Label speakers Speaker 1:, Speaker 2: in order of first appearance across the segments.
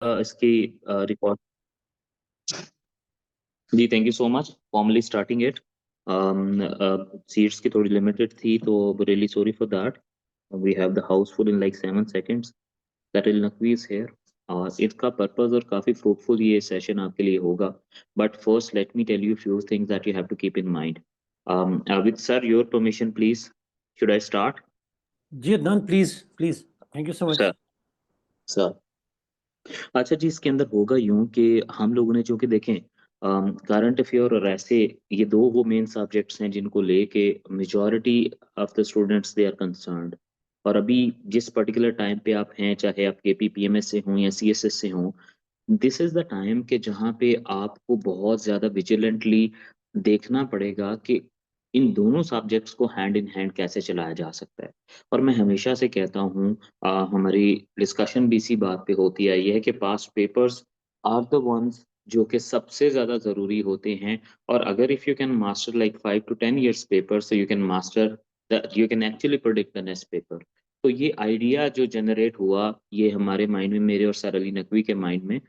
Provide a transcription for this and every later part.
Speaker 1: इसकी रिकॉर्ड। जी thank you so much formally starting it. Seats की थोड़ी लिमिटेड थी तो really sorry for that. We have the house full in like 7 seconds। दैटिल Naqvi is here और इसका पर्पस और काफी फ्रूटफुल ये सेशन आपके लिए होगा। But first let me tell you few things that you have to keep in mind. With sir your permission please should I start?
Speaker 2: जी Adnan, please please, thank you so much.
Speaker 1: Sir sir अच्छा जी, इसके अंदर होगा यूं कि हम लोगों ने जो कि देखें करंट अफेयर और ऐसे ये दो वो मेन सब्जेक्ट्स हैं जिनको लेके majority of the students they are concerned. और अभी जिस पर्टिकुलर टाइम पे आप हैं, चाहे आप केपीपीएमएस से हों या सीएसएस से हों, दिस इज द टाइम के जहाँ पे आपको बहुत ज्यादा विजिलेंटली देखना पड़ेगा कि इन दोनों सब्जेक्ट्स को हैंड इन हैंड कैसे चलाया जा सकता है। और मैं हमेशा से कहता हूँ, हमारी डिस्कशन भी इसी बात पे होती है, यह है कि past papers are the ones जो कि सबसे ज्यादा जरूरी होते हैं। और अगर if you can master like 5 to 10 years paper, so you can master you can actually predict the next paper. तो ये आइडिया जो जनरेट हुआ ये हमारे माइंड में, मेरे और सर अली नकवी के माइंड में,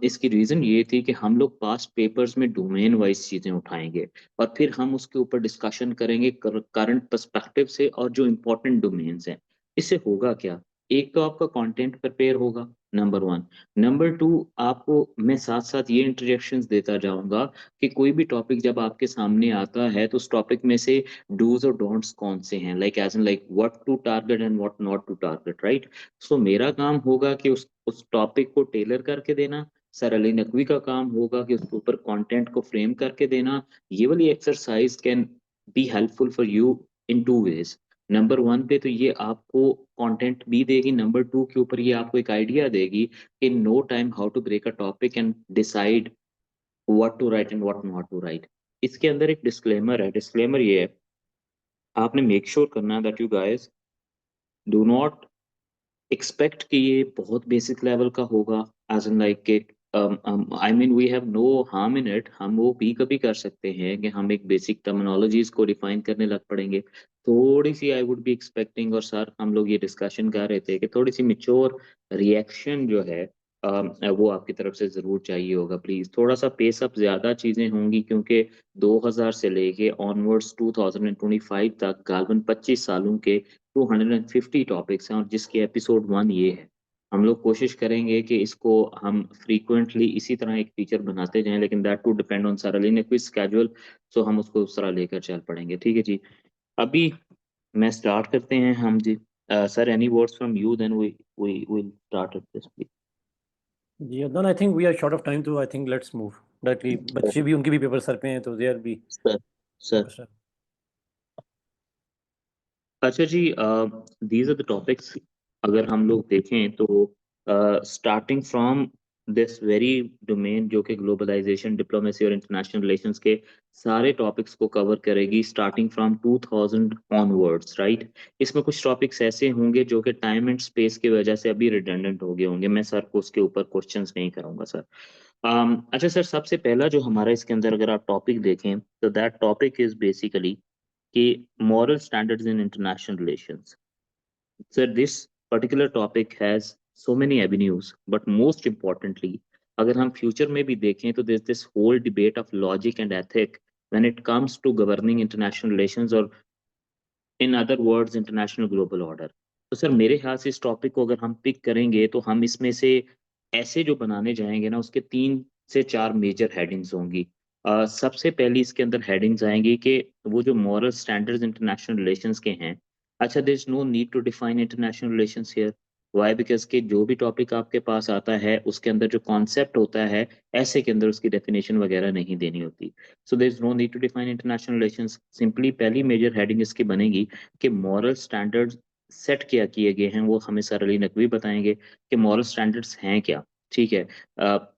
Speaker 1: इसकी रीजन ये थी कि हम लोग पास्ट पेपर्स में डोमेन वाइज चीजें उठाएंगे और फिर हम उसके ऊपर डिस्कशन करेंगे करंट पर्सपेक्टिव से और जो इम्पोर्टेंट डोमेन्स हैं। इससे होगा क्या, एक तो आपका कंटेंट प्रिपेयर होगा, नंबर वन। नंबर टू, आपको मैं साथ साथ ये इंटरेक्शंस देता जाऊंगा कि कोई भी टॉपिक जब आपके सामने आता है तो उस टॉपिक में से डूज और डोंट्स कौन से हैं, like as in like what to target and what not to target, right? So मेरा काम होगा कि उस टॉपिक को टेलर करके देना। सर अली नकवी का काम होगा कि उसके ऊपर कंटेंट को फ्रेम करके देना। ये वाली exercise can be helpful for you in 2 ways। Number one पे तो ये आपको कंटेंट भी देगी, नंबर टू के ऊपर ये आपको एक आइडिया देगी कि no time how to break a topic and decide what to write and what not to write. इसके अंदर एक डिस्क्लेमर है, डिस्क्लेमर ये है, आपने मेक श्योर करना that you guys do not expect कि ये बहुत बेसिक लेवल का होगा। एज इन लाइक के I mean we have no harm in it, हम वो भी कभी कर सकते हैं कि हम एक बेसिक टर्मिनोलॉजीज को डिफाइन करने लग पड़ेंगे। थोड़ी सी आई वुड बी एक्सपेक्टिंग, और सर हम लोग ये डिस्कशन कर रहे थे कि थोड़ी सी मिच्योर रिएक्शन जो है वो आपकी तरफ से जरूर चाहिए होगा। प्लीज थोड़ा सा पेस अप, ज्यादा चीजें होंगी क्योंकि 2000 से लेके ऑनवर्ड्स 2025 तक गालबन 25 सालों के 250 टॉपिक्स हैं और जिसके एपिसोड 1 ये है। हम लोग कोशिश करेंगे कि इसको हम फ्रीक्वेंटली इसी तरह एक फीचर बनाते जाएं, लेकिन that too depend on sir Ali ने क्विज स्केड्यूल। सो हम उसको उस तरह लेकर चल पड़ेंगे, ठीक है जी। अभी मैं स्टार्ट करते हैं हम जी। Sir any words from you, then we will start this please.
Speaker 2: जी Adnan, I think we are short of time, तो I think let's move directly. बच्चे भी, उनके भी पेपर सर पे हैं, तो they are be
Speaker 1: sir sir
Speaker 2: focused.
Speaker 1: अच्छा जी, दीज आर द टॉपिक्स। अगर हम लोग देखें तो starting from this very domain जो कि ग्लोबलाइजेशन, डिप्लोमेसी और इंटरनेशनल रिलेशंस के सारे टॉपिक्स को कवर करेगी, स्टार्टिंग फ्रॉम 2000 ऑनवर्ड्स, राइट? इसमें कुछ टॉपिक्स ऐसे होंगे जो कि टाइम एंड स्पेस की वजह से अभी रिडंडेंट हो गए होंगे, मैं सर को उसके ऊपर क्वेश्चंस नहीं करूंगा सर। अच्छा सर, सबसे पहला जो हमारा इसके अंदर अगर आप टॉपिक देखें तो दैट टॉपिक इज बेसिकली कि moral standards in international relations. So this particular topic has so many avenues, but most importantly, अगर हम फ्यूचर में भी देखें तो there's this whole debate of logic and ethic when it comes to governing international relations, or in other words international global order। तो sir मेरे ख्याल से इस टॉपिक को अगर हम पिक करेंगे तो हम इसमें से ऐसे जो बनाने जाएंगे ना, उसके 3 से 4 मेजर हेडिंग्स होंगी। सबसे पहली इसके अंदर हेडिंग्स आएंगी कि वो जो मॉरल स्टैंडर्ड्स इंटरनेशनल रिलेशंस के हैं। अच्छा, there is no need to define international relations here. Why? Because के जो भी टॉपिक आपके पास आता है उसके अंदर जो कॉन्सेप्ट होता है, ऐसे के अंदर उसकी डेफिनेशन वगैरह नहीं देनी होती। So there is no need to define international relations. Simply पहली मेजर हेडिंग इसकी बनेगी कि मॉरल स्टैंडर्ड्स सेट क्या किए गए हैं, वो हमें सर अली नकवी बताएंगे कि मॉरल स्टैंडर्ड्स हैं क्या। ठीक है,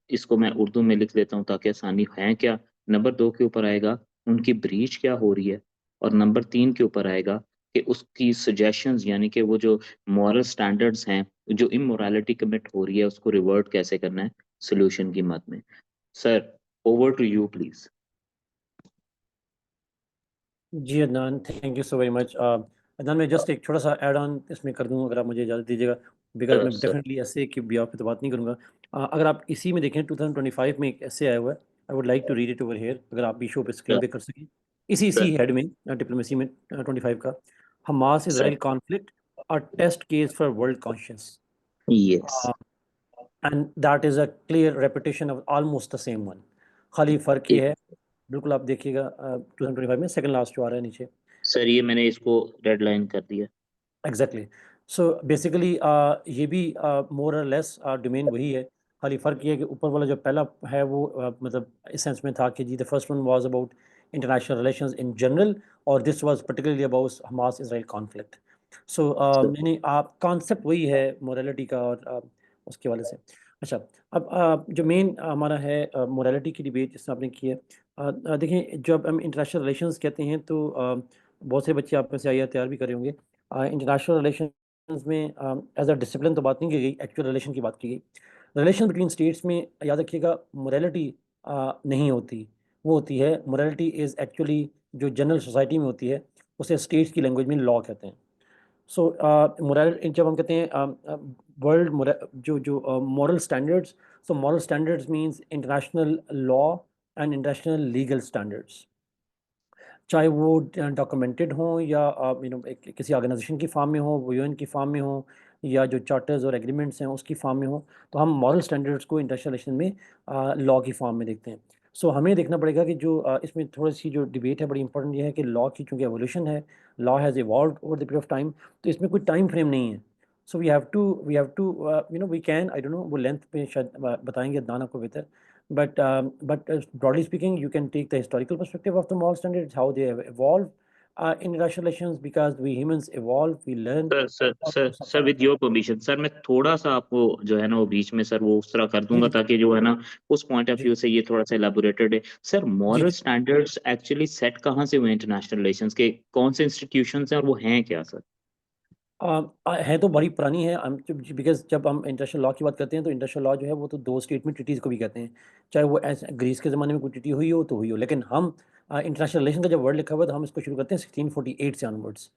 Speaker 1: इसको मैं उर्दू में लिख लेता हूँ ताकि आसानी है क्या। नंबर 2 के ऊपर आएगा उनकी ब्रीच क्या हो रही है, और नंबर 3 के ऊपर आएगा कि उसकी सजेशंस, यानी कि वो जो मॉरल स्टैंडर्ड्स हैं, जो इमोरालिटी कमिट हो रही है उसको रिवर्ट कैसे करना है सोल्यूशन की मद में। Sir over to you please.
Speaker 2: जी Adnan, thank you so very much. Adnan, मैं जस्ट एक छोटा सा ऐड ऑन इसमें कर दूं, अगर आप मुझे इजाज़त दीजिएगा। बिकॉज मैं
Speaker 1: सर
Speaker 2: डेफिनेटली ऐसे की बिहाफ पे तो बात नहीं करूँगा। अगर आप इसी में देखें 2025 में एक ऐसे आया हुआ है, I would like to read it over here, अगर आप भी शो पे स्क्रीन
Speaker 1: सर
Speaker 2: पे कर सकें, इसी
Speaker 1: सर
Speaker 2: इसी हेड में डिप्लोमेसी में 25 का, Hamas
Speaker 1: sir
Speaker 2: Israel conflict a test case for world conscious,
Speaker 1: yes
Speaker 2: and that is a clear repetition of almost the same one. खाली फ़र्क ये है, बिल्कुल आप देखिएगा 2025 में सेकंड लास्ट जो आ रहा है नीचे,
Speaker 1: सर ये मैंने इसको रेड लाइन कर दिया।
Speaker 2: एग्जैक्टली। सो बेसिकली ये भी मोर और लेस डोमेन वही है, खाली फ़र्क ये है कि ऊपर वाला जो पहला है वो मतलब इस सेंस में था कि जी the first one was about international relations in general, और this was particularly about Hamas Israel conflict. So
Speaker 1: sir
Speaker 2: यानी आप कॉन्सेप्ट वही है मोरालिटी का, और उसके वाले से। अच्छा, अब जो मेन हमारा है मोरालिटी की डिबेट जिसने आपने की है, देखें जब हम इंटरनेशनल रिलेशंस कहते हैं तो बहुत से बच्चे आप में से आइए तैयार भी करे होंगे। इंटरनेशनल रिलेशंस में एज अ डिसिप्लिन तो बात नहीं की गई, एक्चुअल रिलेशन की बात की गई। रिलेशन बिटवीन स्टेट्स में याद रखिएगा मोरालिटी नहीं होती, वो होती है मोरालिटी इज़ एक्चुअली जो जनरल सोसाइटी में होती है, उसे स्टेट्स की लैंग्वेज में लॉ कहते हैं। सो मोरल जब हम कहते हैं वर्ल्ड जो जो moral standards, so moral standards means international law and international legal standards, चाहे वो डॉक्यूमेंटेड हों या किसी ऑर्गेनाइजेशन की फॉर्म में हो, वो यूएन की फॉर्म में हो, या जो चार्टर्स और एग्रीमेंट्स हैं उसकी फॉर्म में हो, तो हम मॉरल स्टैंडर्ड्स को इंटरनेशनल रिलेशन में लॉ की फॉर्म में देखते हैं। सो हमें देखना पड़ेगा कि जो इसमें थोड़ी सी जो डिबेट है बड़ी इंपॉर्टेंट ये है कि लॉ की चूँकि एवोल्यूशन है, law has evolved over the period of time, तो इसमें कोई टाइम फ्रेम नहीं है। So we have to we can I don't know वो लेंथ पे शायद बताएंगे दाना को बेहतर, but broadly speaking, you can take the historical perspective of the moral standards, how they have evolved in international relations, because we humans evolve, we learn,
Speaker 1: sir sir
Speaker 2: और
Speaker 1: sir
Speaker 2: वो सब
Speaker 1: सर
Speaker 2: सारा
Speaker 1: विद योर परमिशन सर मैं थोड़ा सा आपको जो है ना वो बीच में सर वो उस तरह कर
Speaker 2: जी
Speaker 1: दूंगा
Speaker 2: जी
Speaker 1: ताकि जो है ना उस पॉइंट ऑफ
Speaker 2: जी
Speaker 1: व्यू से ये थोड़ा सा एलाबोरेटेड है। सर
Speaker 2: जी
Speaker 1: मॉरल
Speaker 2: जी
Speaker 1: स्टैंडर्ड्स एक्चुअली सेट कहाँ से हुए इंटरनेशनल रिलेशंस के, कौन से इंस्टीट्यूशंस हैं और वो हैं क्या सर?
Speaker 2: है तो बड़ी पुरानी है, बिकॉज जब हम इंटरनेशनल लॉ की बात करते हैं तो इंटरनेशनल लॉ जो है वो तो दो स्टेट में ट्रीटीज़ को भी कहते हैं, चाहे वो ऐसे ग्रीस के ज़माने में कोई ट्रीटी हुई हो तो हुई हो, लेकिन हम इंटरनेशनल रिलेशन का जब वर्ड लिखा हुआ है तो हम इसको शुरू करते हैं 1648 से ऑनवर्ड्स।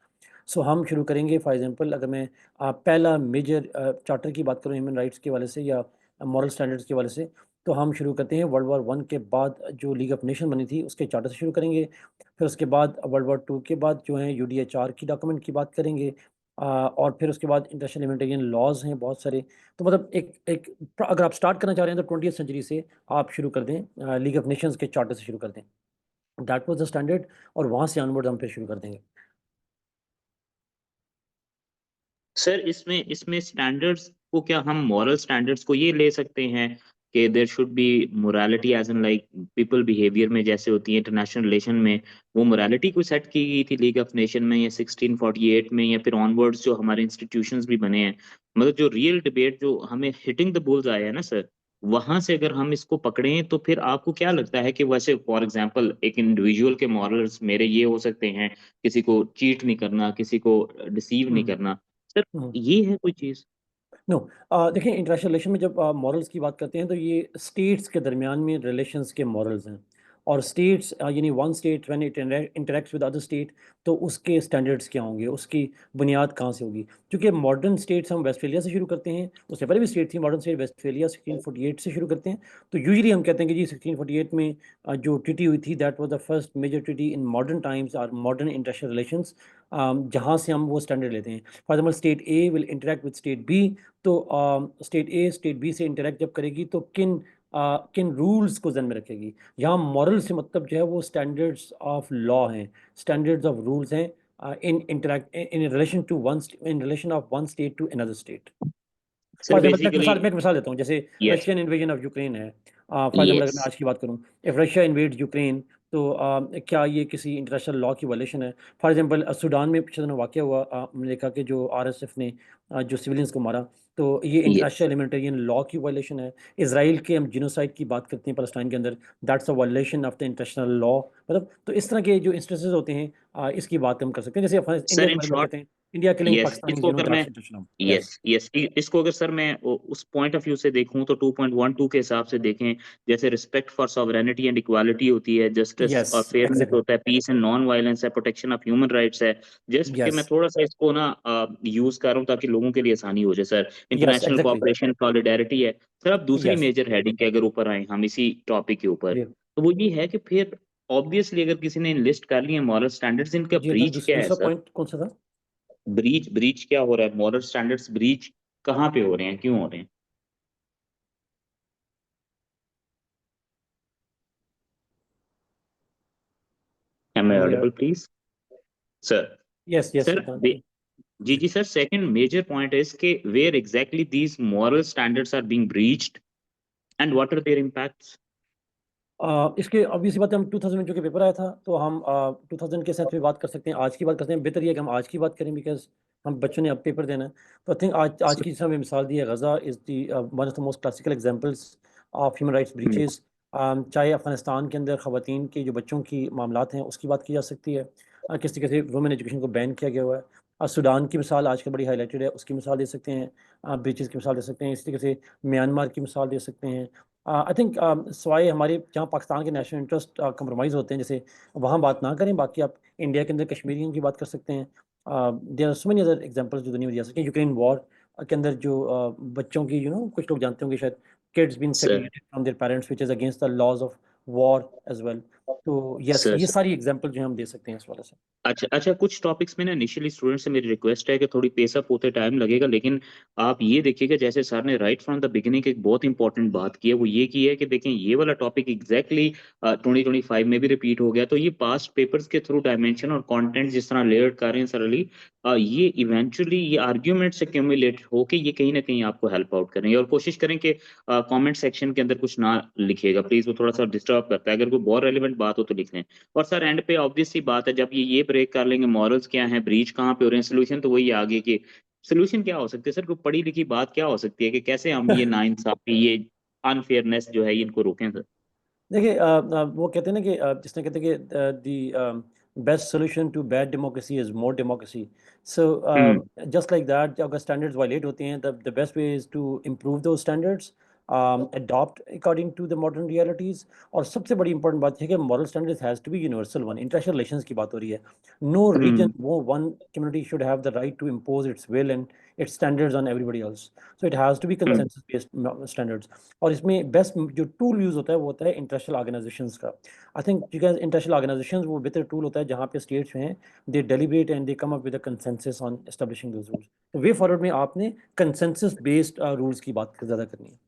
Speaker 2: सो हम शुरू करेंगे फॉर एग्जांपल, अगर मैं पहला मेजर चार्टर की बात करूँ ह्यूमन राइट्स के वाले से या मॉरल स्टैंडर्ड्स के वाले से, तो हम शुरू करते हैं वर्ल्ड वॉर वन के बाद जो लीग ऑफ नेशन बनी थी उसके चार्टर से शुरू करेंगे। फिर उसके बाद वर्ल्ड वॉर टू के बाद जो है यूडीएचआर की डॉक्यूमेंट की बात करेंगे, और फिर उसके बाद इंटरनेशनल ह्यूमैनिटेरियन लॉज हैं बहुत सारे। तो मतलब एक एक अगर आप स्टार्ट करना चाह रहे हैं तो 20th सेंचुरी से आप शुरू कर दें, लीग ऑफ नेशंस के चार्टर से शुरू कर दें, दैट वाज द स्टैंडर्ड, और वहाँ से ऑनवर्ड हम फिर शुरू कर देंगे।
Speaker 1: सर इसमें इसमें स्टैंडर्ड्स को क्या हम मॉरल स्टैंडर्ड्स को ये ले सकते हैं कि there should be morality as in like people behaviour में जैसे होती है इंटरनेशनल रिलेशन में, वो मोरालिटी को सेट की गई थी लीग ऑफ नेशन में या 1648 में या फिर ऑनवर्ड्स जो हमारे इंस्टीट्यूशंस भी बने हैं? मतलब जो रियल डिबेट जो हमें हिटिंग द बुल्स आया है ना सर, वहां से अगर हम इसको पकड़ें तो फिर आपको क्या लगता है कि वैसे फॉर एग्जांपल एक इंडिविजुअल के मॉरल्स मेरे ये हो सकते हैं, किसी को चीट नहीं करना, किसी को डिसीव नहीं
Speaker 2: हम्म
Speaker 1: करना सर,
Speaker 2: हम्म
Speaker 1: ये है कोई चीज़?
Speaker 2: नो, देखिए इंटरनेशनल रिलेशन में जब मॉरल्स की बात करते हैं तो ये स्टेट्स के दरमियान में रिलेशंस के मॉरल्स हैं, और स्टेट्स यानी one state when it interacts with other state, तो उसके स्टैंडर्ड्स क्या होंगे, उसकी बुनियाद कहाँ से होगी। क्योंकि मॉडर्न स्टेट्स हम वेस्टफेलिया से शुरू करते हैं, उससे पहले भी स्टेट थी मॉडर्न स्टेट, वेस्टफेलिया 1648 से शुरू करते हैं। तो यूजुअली हम कहते हैं कि जी 1648 में जो ट्रीटी हुई थी that was the first major treaty in modern times और मॉडर्न इंटरनेशनल रिलेशंस, जहाँ से हम वो स्टैंडर्ड लेते हैं। For example state A will interact with state B, तो स्टेट ए स्टेट बी से इंटरेक्ट जब करेगी तो किन रूल्स को जहन में रखेगी। यहाँ मॉरल से मतलब जो है वो स्टैंडर्ड्स ऑफ लॉ हैं, स्टैंडर्ड्स ऑफ रूल्स हैं, in interact in relation to one, in relation of one state to another state.
Speaker 1: Sir
Speaker 2: for example
Speaker 1: basically
Speaker 2: मैं एक मिसाल देता हूँ, जैसे
Speaker 1: yes,
Speaker 2: Russian invasion of Ukraine है। फॉर एग्जाम्पल अगर
Speaker 1: यस।
Speaker 2: मैं आज की बात करूँ, इफ रशिया इन्वेड यूक्रेन, तो क्या ये किसी इंटरनेशनल लॉ की वायलेशन है? फॉर एग्जाम्पल सूडान में पिछले दिनों वाक़या हुआ, हमने देखा कि जो आरएसएफ ने जो सिविलियंस को मारा, तो ये
Speaker 1: यस
Speaker 2: इंटरनेशनल ह्यूमैनिटेरियन लॉ की वायलेशन है। इसराइल के हम जिनोसाइड की बात करते हैं पैलेस्टाइन के अंदर, that's a violation of the international law. मतलब तो इस तरह के जो इंस्टेंसेस होते हैं, इसकी बात हम कर सकते हैं, जैसे इंडिया
Speaker 1: सर
Speaker 2: के
Speaker 1: इन
Speaker 2: बारे में
Speaker 1: शॉर्ट
Speaker 2: कहते हैं। इंडिया किलिंग
Speaker 1: यस,
Speaker 2: पाकिस्तानीज़,
Speaker 1: इसको
Speaker 2: यू नो
Speaker 1: अगर मैं
Speaker 2: that situation.
Speaker 1: Yes,
Speaker 2: yes,
Speaker 1: yes, इसको अगर सर मैं उस पॉइंट ऑफ व्यू से देखूं तो 2.12 के हिसाब से देखें, जैसे respect for sovereignty and equality होती है, जस्टिस
Speaker 2: यस,
Speaker 1: और फेयरनेस
Speaker 2: एग्ज़ैक्टली,
Speaker 1: होता है, पीस एंड नॉन वायलेंस है, प्रोटेक्शन ऑफ ह्यूमन राइट्स है। जस्ट कि मैं
Speaker 2: यस,
Speaker 1: थोड़ा सा इसको ना यूज कर रहा हूँ ताकि लोगों के लिए आसानी हो जाए sir.
Speaker 2: Yes,
Speaker 1: international
Speaker 2: exactly,
Speaker 1: cooperation, solidarity है। सर अब दूसरी
Speaker 2: यस,
Speaker 1: मेजर हेडिंग के अगर ऊपर आए हम इसी टॉपिक के ऊपर,
Speaker 2: जी,
Speaker 1: तो वो ये है कि फिर ऑब्वियसली अगर किसी ने लिस्ट कर लिया मॉरल स्टैंडर्ड्स, इनका
Speaker 2: जी,
Speaker 1: ब्रीच क्या है
Speaker 2: दूसरा
Speaker 1: सर?
Speaker 2: पॉइंट कौन-सा था?
Speaker 1: ब्रीच ब्रीच क्या हो रहा है? मॉरल स्टैंडर्ड्स ब्रीच कहाँ पे हो रहे हैं, क्यों हो रहे हैं? Am I
Speaker 2: हाँ जी,
Speaker 1: audible, please? Sir.
Speaker 2: Yes, yes,
Speaker 1: Sir,
Speaker 2: सिद्धांत
Speaker 1: the,
Speaker 2: जी।
Speaker 1: जी, sir, second major point is कि where exactly these moral standards are being breached and what are their impacts?
Speaker 2: इसके ऑब्वियस सी बात है, हम 2000 में चूँकि पेपर आया था, तो हम 2000 के साथ भी बात कर सकते हैं, आज की बात करते हैं, बेहतर ये है कि हम आज की बात करें बिकॉज़ हम बच्चों ने अब पेपर देना है। तो आई थिंक आज
Speaker 1: Sir,
Speaker 2: की जिस हमें मिसाल दी है, Gaza is one of the most classical examples of human rights
Speaker 1: hmm,
Speaker 2: breaches. चाहे अफ़गानिस्तान के अंदर ख़वातीन के जो बच्चों की मामलात हैं, उसकी बात की जा सकती है। किस तरीके से वुमेन एजुकेशन को बैन किया गया हुआ है। सूडान की मिसाल आजकल बड़ी हाइलाइटेड है, उसकी मिसाल दे सकते हैं। ब्रीचेज़ की मिसाल दे सकते हैं, इसी तरीके से म्यांमार की मिसाल दे सकते हैं। आई थिंक सिवाय हमारे जहाँ पाकिस्तान के नेशनल इंटरेस्ट कंप्रोमाइज़ होते हैं, जैसे वहाँ बात ना करें, बाकी आप इंडिया के अंदर कश्मीरियों की बात कर सकते हैं। There are so many other examples जो दुनिया में दिया सकते हैं। यूक्रेन वॉर के अंदर जो बच्चों की कुछ लोग जानते होंगे शायद, kids being
Speaker 1: sir,
Speaker 2: segregated from their parents which is against the laws of war as well. तो यस,
Speaker 1: sir,
Speaker 2: ये
Speaker 1: sir.
Speaker 2: सारी एग्जांपल जो हम दे सकते हैं इस वाले से।
Speaker 1: अच्छा अच्छा, कुछ टॉपिक्स में ना इनिशियली स्टूडेंट से मेरी रिक्वेस्ट है कि थोड़ी पेस अप होते टाइम लगेगा, लेकिन आप ये देखिएगा जैसे सर ने राइट फ्रॉम द बिगिनिंग एक बहुत इंपॉर्टेंट बात की है, वो ये की है कि देखें ये वाला टॉपिक एग्जैक्टली 2025 में भी रिपीट हो गया, तो ये पास्ट पेपर्स के थ्रू डायमेंशन और कंटेंट जिस तरह लेयर्ड कर रहे हैं सरली, ये इवेंचुअली ये आर्ग्यूमेंट से क्यूमुलेट होके ये कहीं ना कहीं आपको हेल्प आउट करेंगे। और कोशिश करें कि कमेंट सेक्शन के अंदर कुछ ना लिखिएगा प्लीज, वो थोड़ा सा डिस्टर्ब करता है, अगर कोई बहुत रेलिवेंट बात हो तो लिख लें। और सर एंड पे ऑब्वियस सी बात है, जब ये ब्रेक कर लेंगे मॉरल्स क्या है, ब्रीच कहाँ पे हो रहे हैं, सोल्यूशन तो वही आगे की सोल्यूशन क्या हो सकती है सर? कोई पढ़ी लिखी बात क्या हो सकती है कि कैसे हम ये नाइंसाफी, ये अनफेयरनेस जो है इनको रोकें सर?
Speaker 2: देखिए वो कहते हैं ना कि जिसने कहते हैं कि the best solution to bad democracy is more democracy. So
Speaker 1: hmm
Speaker 2: just like that, अगर स्टैंडर्ड्स वायलेट होते हैं, the best way is to improve those standards, adopt according to the modern realities. और सबसे बड़ी इंपॉर्टेंट बात है कि moral standards has to be universal one. International relations की बात हो रही है। नो रीजन,
Speaker 1: हम्म
Speaker 2: वो one community should have the right to impose it's will and its standards on everybody else. So it has to be
Speaker 1: hmm
Speaker 2: consensus based standards. और इसमें best जो tool use होता है वो होता है international organisations का। I think because international organisations वो बेहतर टूल होता है जहाँ पे स्टेट्स जो हैं they deliberate and they come up with a consensus on establishing those rules. तो वे फॉरवर्ड में आपने कंसेंसस बेस्ड रूल्स की बात ज़्यादा करनी है।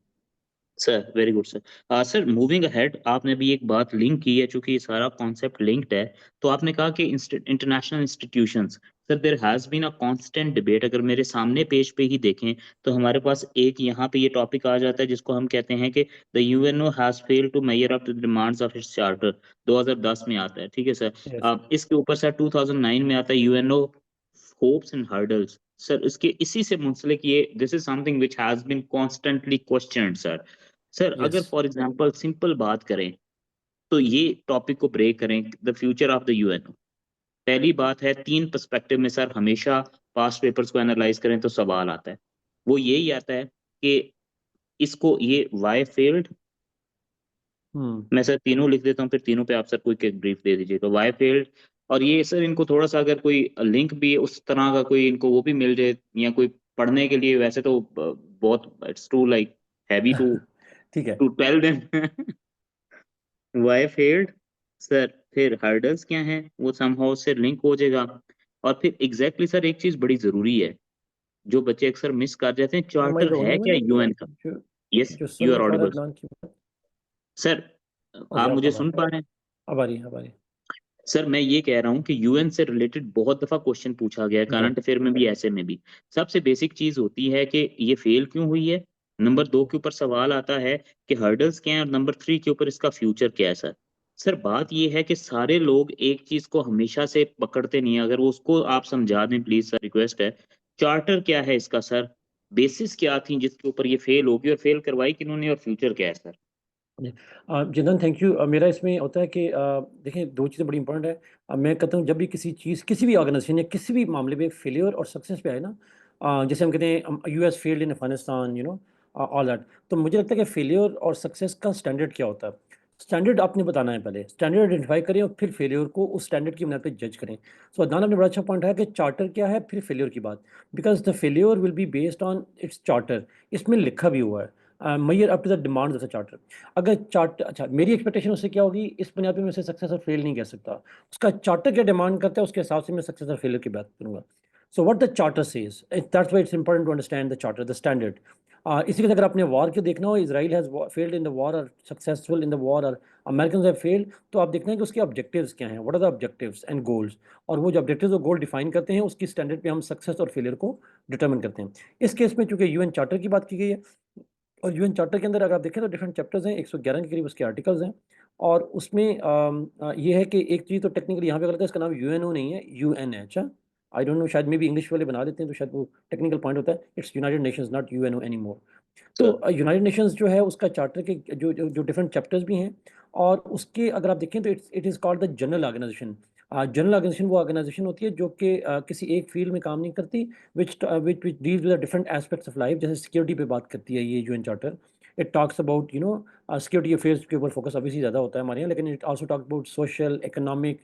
Speaker 1: Sir very good sir. Sir moving ahead, आपने भी एक बात लिंक की है, चूंकि ये सारा कॉन्सेप्ट लिंक्ड है, तो आपने कहा कि international institutions, sir there has been a constant debate. अगर मेरे सामने पेज पे ही देखें तो हमारे पास एक यहाँ पे ये टॉपिक आ जाता है जिसको हम कहते हैं कि the UNO has failed to measure up to the demands of its charter. 2010 में आता है, ठीक है सर।
Speaker 2: यस,
Speaker 1: इसके ऊपर सर 2009 में आता है UNO hopes and hurdles. Sir इसके इसी से मुंसलिक ये this is something which has been constantly questioned sir. Sir
Speaker 2: yes.
Speaker 1: अगर फॉर एग्जांपल सिंपल बात करें तो ये टॉपिक को ब्रेक करें, the future of the UNO. पहली बात है, तीन पर्सपेक्टिव में सर हमेशा पास्ट पेपर्स को एनालाइज करें तो सवाल आता है, वो यही आता है कि इसको ये वाई फेल्ड।
Speaker 2: हुँ।
Speaker 1: मैं सर तीनों लिख देता हूँ, फिर तीनों पे आप सर कोई एक ब्रीफ दे दीजिएगा, वाई फेल्ड। और ये सर इनको थोड़ा सा अगर कोई लिंक भी उस तरह का कोई इनको वो भी मिल जाए, या कोई पढ़ने के लिए, वैसे तो बहुत it's too like heavy to
Speaker 2: ठीक है।
Speaker 1: To tell them why failed sir. फिर हर्डल्स क्या हैं, वो समहाउ से लिंक हो जाएगा। और फिर एग्जैक्टली सर एक चीज बड़ी जरूरी है जो बच्चे अक्सर मिस कर जाते हैं,
Speaker 2: am I
Speaker 1: charter
Speaker 2: the only
Speaker 1: है
Speaker 2: वन
Speaker 1: क्या यूएन का?
Speaker 2: जो
Speaker 1: यस,
Speaker 2: जो सुन
Speaker 1: यू आर
Speaker 2: नहीं पा रहा
Speaker 1: ऑडिबल
Speaker 2: इमरान की बात?
Speaker 1: सर।
Speaker 2: ओके,
Speaker 1: आप
Speaker 2: अब
Speaker 1: मुझे
Speaker 2: अब आ
Speaker 1: सुन पा रहे हैं?
Speaker 2: अब आ रही है, अब आ रही है।
Speaker 1: सर मैं ये कह रहा हूँ कि यूएन से रिलेटेड बहुत दफा क्वेश्चन पूछा गया है,
Speaker 2: ओके।
Speaker 1: करंट अफेयर में भी, ऐसे में भी। सबसे बेसिक चीज होती है कि ये फेल क्यों हुई है। नंबर 2 के ऊपर सवाल आता है कि हर्डल्स क्या है, और नंबर 3 के ऊपर इसका फ्यूचर क्या है सर। सर बात ये है कि सारे लोग एक चीज को हमेशा से पकड़ते नहीं है, अगर वो उसको आप समझा दें प्लीज सर, रिक्वेस्ट है। चार्टर क्या है इसका सर, बेसिस क्या थी जिसके ऊपर ये फेल होगी, और फेल करवाई किन्होंने, और फ्यूचर क्या है सर?
Speaker 2: जी। जिदन थैंक यू। मेरा इसमें होता है कि देखिए 2 चीज़ें बड़ी इंपॉर्टेंट है। मैं कहता हूँ जब भी किसी चीज़, किसी भी ऑर्गेनाइज़ेशन या किसी भी मामले में फेल्योर और सक्सेस पे आए ना, जैसे हम कहते हैं US failed in Afghanistan, all that. तो मुझे लगता है कि फेल्योर और सक्सेस का स्टैंडर्ड क्या होता है? स्टैंडर्ड आपने बताना है पहले। स्टैंडर्ड आइडेंटिफ़ाई करें और फिर फेल्योर को उस स्टैंडर्ड की बुनियाद पे जज करें। सो अदनान आपने बड़ा अच्छा पॉइंट उठाया कि चार्टर क्या है, फिर फेल्योर की बात। Because the failure will be based on its charter. इसमें लिखा भी हुआ है, measure up to the demands of the charter. अगर चार्ट अच्छा, मेरी एक्सपेक्टेशन उससे क्या होगी, इस बुनियाद पे मैं उसे सक्सेस और फेल नहीं कह सकता। उसका चार्टर क्या डिमांड करता है, उसके हिसाब से मैं सक्सेस और फेलियर की बात करूँगा। So what the charter says, that's why it's important to understand the charter, the standard. इसी के साथ अगर आपने वॉर के देखना हो, Israel has failed in the war और सक्सेसफुल इन द वॉर, और अमेरिकन हैव फेल्ड, तो आप देखना है कि उसके ऑब्जेक्टिव्स क्या हैं, what are the objectives and goals. और वो जो ऑब्जेक्टिव्स और गोल डिफाइन करते हैं, उसकी स्टैंडर्ड पे हम सक्सेस और फेलियर को डिटरमिन करते हैं। इस केस में चूंकि यूएन चार्टर की बात की गई है, और यूएन चार्टर के अंदर अगर आप देखें तो डिफरेंट चैप्टर्स हैं, 111 के करीब उसके आर्टिकल्स हैं। और उसमें ये है कि एक चीज़ तो टेक्निकली यहाँ पे गलत है, इसका नाम यूएनओ नहीं है, यूएनएच है। आई डोंट नो, शायद मे बी इंग्लिश वाले बना देते हैं तो शायद वो टेक्निकल पॉइंट होता है। It's United Nations, not UNO any more. तो
Speaker 1: सर
Speaker 2: यूनाइटेड नेशंस जो है उसका चार्टर के जो डिफरेंट चैप्टर्स भी हैं, और उसके अगर आप देखें तो it is called the general organization. General organization वो ऑर्गेनाइजेशन होती है जो कि किसी एक फील्ड में काम नहीं करती, which deals with different aspects of life. जैसे सिक्योरिटी पे बात करती है ये UN charter. It talks about security affairs के ऊपर फोकस ऑब्वियसली ज़्यादा होता है हमारे यहाँ, लेकिन it also talks about social, economic,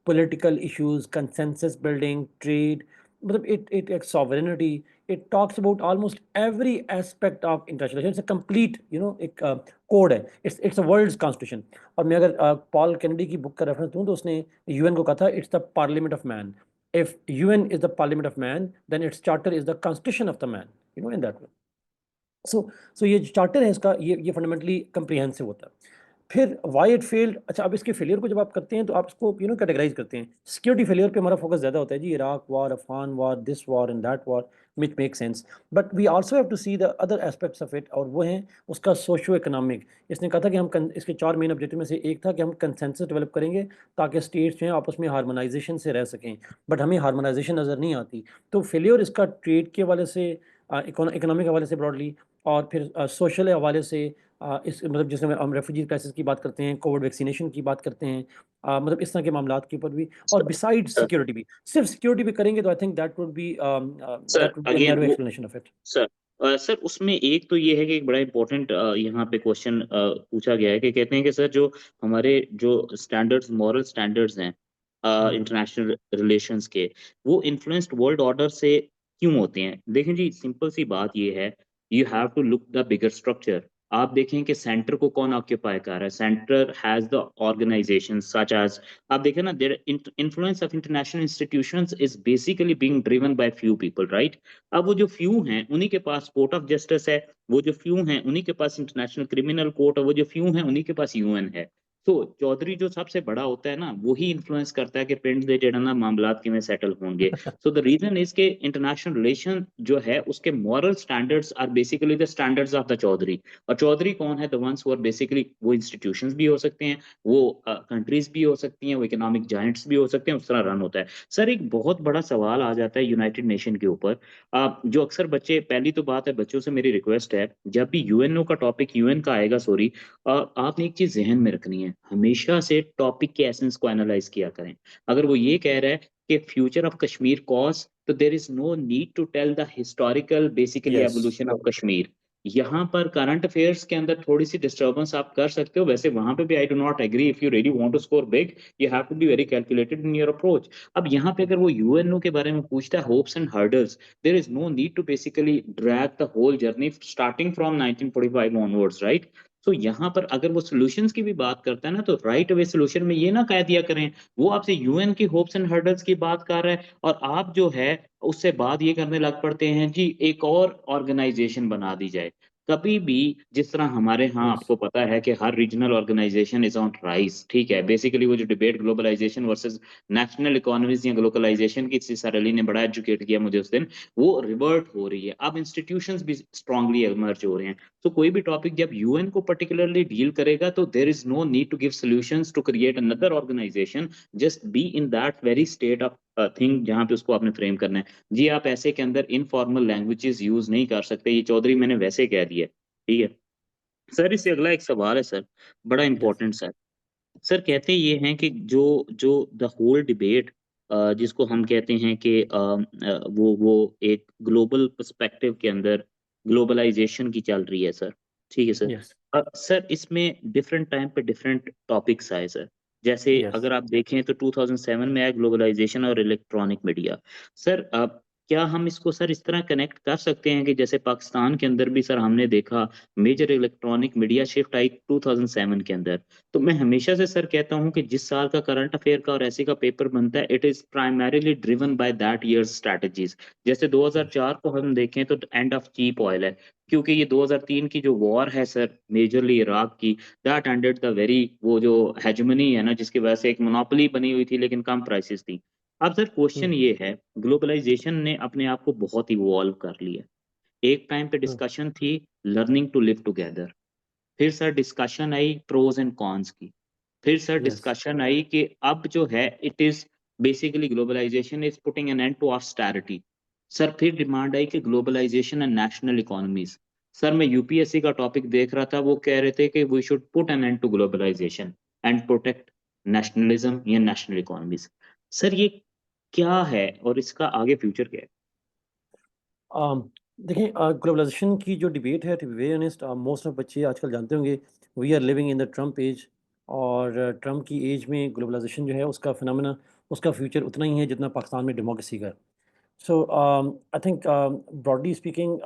Speaker 2: political issues, consensus building, trade, मतलब इट एक sovereignty. It talks about almost every aspect of international, it's a complete एक कोड है। It's a world's constitution. और मैं अगर पॉल कैनेडी की book का reference दूं तो उसने यूएन को कहा था it's the parliament of man. If UN is the parliament of man, then its charter is the constitution of the man, in that way. So ये जो चार्टर है इसका, ये फंडामेंटली कंप्रिहेंसिव होता है। फिर व्हाई इट फेल्ड, अच्छा, अब इसके फेलियर को जब आप करते हैं तो आप इसको कैटेगराइज करते हैं। सिक्योरिटी फेलियर पे हमारा फोकस ज़्यादा होता है जी, Iraq war, Afghan war, this war and that war, which make sense. But we also have to see the other aspects of it, और वो हैं उसका सोशो इकोनॉमिक। इसने कहा था कि इसके 4 मेन ऑब्जेक्टिव में से एक था कि हम कंसेंसस डेवलप करेंगे ताकि स्टेट्स जो हैं आपस में हार्मोनाइजेशन से रह सकें। बट हमें हार्मोनाइजेशन नज़र नहीं आती। तो फेलियर इसका ट्रेड के हवाले से, इकोनॉमिक हवाले से ब्रॉडली, और फिर सोशल हवाले से, इस मतलब जिसमें हम रेफ्यूजी क्राइसिस की बात करते हैं, कोविड वैक्सीनेशन की बात करते हैं, मतलब इस तरह के मामलात के ऊपर भी, और
Speaker 1: सर
Speaker 2: बिसाइड
Speaker 1: सर
Speaker 2: सिक्योरिटी भी। सिर्फ सिक्योरिटी भी करेंगे तो I think
Speaker 1: sir
Speaker 2: that would be a
Speaker 1: again
Speaker 2: narrow
Speaker 1: वो
Speaker 2: explanation of it.
Speaker 1: Sir sir उसमें एक तो ये है कि एक बड़ा इंपॉर्टेंट यहाँ पे क्वेश्चन पूछा गया है कि कहते हैं कि सर जो हमारे जो स्टैंडर्ड्स, मॉरल स्टैंडर्ड्स हैं
Speaker 2: हम्म।
Speaker 1: इंटरनेशनल रिलेशंस के, वो इन्फ्लुएंस्ड वर्ल्ड ऑर्डर से क्यों होते हैं? देखें जी, सिंपल सी बात ये है, you have to look the bigger structure. आप देखें कि सेंटर को कौन ऑक्यूपाई कर रहा है। Centre has the organization such as, आप देखें ना, their influence of international institutions is basically being driven by few people, right? अब वो जो फ्यू हैं उन्हीं के पास कोर्ट ऑफ जस्टिस है, वो जो फ्यू हैं उन्हीं के पास इंटरनेशनल क्रिमिनल कोर्ट है, वो जो फ्यू हैं उन्हीं के पास यूएन है। तो चौधरी जो सबसे बड़ा होता है ना, वही इन्फ्लुएंस करता है कि पिंड दे जेड़ा ना मामलात किवें सेटल होंगे। सो द रीजन इज के इंटरनेशनल रिलेशन जो है उसके moral standards are basically the standards of the chaudhary. और चौधरी कौन है? The ones who are basically, वो इंस्टीट्यूशंस भी हो सकते हैं, वो कंट्रीज भी हो सकती हैं, वो इकोनॉमिक जायंट्स भी हो सकते हैं, उस तरह रन होता है। सर एक बहुत बड़ा सवाल आ जाता है यूनाइटेड नेशन के ऊपर। जो अक्सर बच्चे, पहली तो बात है, बच्चों से मेरी रिक्वेस्ट है, जब भी यूएनओ का टॉपिक, यूएन का आएगा सॉरी, आपने एक चीज जहन में रखनी है, हमेशा से टॉपिक के एसेंस को एनालाइज किया करें। अगर वो ये कह रहा है कि फ्यूचर ऑफ कश्मीर कॉज, तो there is no need to tell the historical basically
Speaker 2: yes.
Speaker 1: Evolution of Kashmir. यहाँ पर करंट अफेयर्स के अंदर थोड़ी सी डिस्टर्बेंस आप कर सकते हो, वैसे वहां पे भी I do not agree, if you really want to score big, you have to be very calculated in your approach. अब यहाँ पे अगर वो यूएनओ के बारे में पूछता है, hopes and hurdles, there is no need to basically drag the whole journey starting from 1945 onwards, right? तो यहाँ पर अगर वो सॉल्यूशंस की भी बात करता है ना, तो राइट अवे सॉल्यूशन में ये ना कह दिया करें, वो आपसे यूएन की होप्स एंड हर्डल्स की बात कर रहा है, और आप जो है उससे बात ये करने लग पड़ते हैं जी एक और ऑर्गेनाइजेशन बना दी जाए। कभी भी, जिस तरह हमारे यहाँ
Speaker 2: यस।
Speaker 1: आपको पता है कि हर regional organization is on rise, ठीक है, बेसिकली वो जो debate globalization versus national economies या ग्लोबलाइजेशन की, सर अली ने बड़ा एजुकेट किया मुझे उस दिन, वो रिवर्ट हो रही है। अब इंस्टीट्यूशंस भी स्ट्रांगली इमर्ज हो रहे हैं। तो कोई भी टॉपिक जब यूएन को पर्टिकुलरली डील करेगा, तो there is no need to give solutions to create another organization, just be in that very state of thing जहां पे उसको आपने फ्रेम करना है। जी आप ऐसे के अंदर इनफॉर्मल लैंग्वेजेस यूज नहीं कर सकते, ये चौधरी मैंने वैसे कह दिया, ठीक है। सर इससे अगला एक सवाल है सर, बड़ा
Speaker 2: यस,
Speaker 1: इम्पोर्टेंट सर। सर
Speaker 2: जी,
Speaker 1: कहते ये हैं कि जो जो द होल डिबेट जिसको हम कहते हैं कि वो एक ग्लोबल पर्सपेक्टिव के अंदर ग्लोबलाइजेशन की चल रही है सर, ठीक है सर।
Speaker 2: यस,
Speaker 1: सर इसमें डिफरेंट टाइम पे डिफरेंट टॉपिक्स आए सर। जैसे
Speaker 2: यस।
Speaker 1: अगर आप देखें तो 2007 में आया ग्लोबलाइजेशन और इलेक्ट्रॉनिक मीडिया। सर क्या हम इसको सर इस तरह कनेक्ट कर सकते हैं कि जैसे पाकिस्तान के अंदर भी सर हमने देखा मेजर इलेक्ट्रॉनिक मीडिया शिफ्ट आई 2007 के अंदर। तो मैं हमेशा से सर कहता हूँ कि जिस साल का करंट अफेयर का और ऐसी का पेपर बनता है it is primarily driven by that years strategies. जैसे
Speaker 2: हुँ,
Speaker 1: 2004 को हम देखें तो एंड ऑफ चीप ऑयल है, क्योंकि ये 2003 की जो वॉर है सर मेजरली इराक की, दैट एंडेड द वेरी वो जो हेgemony है ना जिसकी वजह से एक मोनोपोली बनी हुई थी लेकिन कम प्राइसेस थी। अब सर क्वेश्चन
Speaker 2: हुँ,
Speaker 1: ये है, ग्लोबलाइजेशन ने अपने आप को बहुत इवॉल्व कर लिया। एक टाइम पे
Speaker 2: हुँ,
Speaker 1: डिस्कशन थी लर्निंग टू लिव टुगेदर, फिर सर डिस्कशन आई प्रोज एंड कॉन्स की, फिर सर
Speaker 2: यस,
Speaker 1: डिस्कशन आई कि अब जो है it is basically globalization is putting an end to austerity. Sir फिर डिमांड आई कि globalization and national economies. Sir मैं यूपीएससी का टॉपिक देख रहा था, वो कह रहे थे कि we should put an end to globalization and protect nationalism या नेशनल इकोनॉमीज। सर ये क्या है और इसका आगे फ्यूचर क्या है?
Speaker 2: अम, देखिए ग्लोबलाइज़ेशन की जो डिबेट है to be very honest most of बच्चे आजकल जानते होंगे we are living in the Trump age और ट्रम्प की एज में ग्लोबलाइज़ेशन जो है उसका फिनोमेना उसका फ्यूचर उतना ही है जितना पाकिस्तान में डेमोक्रेसी का है। So I think broadly speaking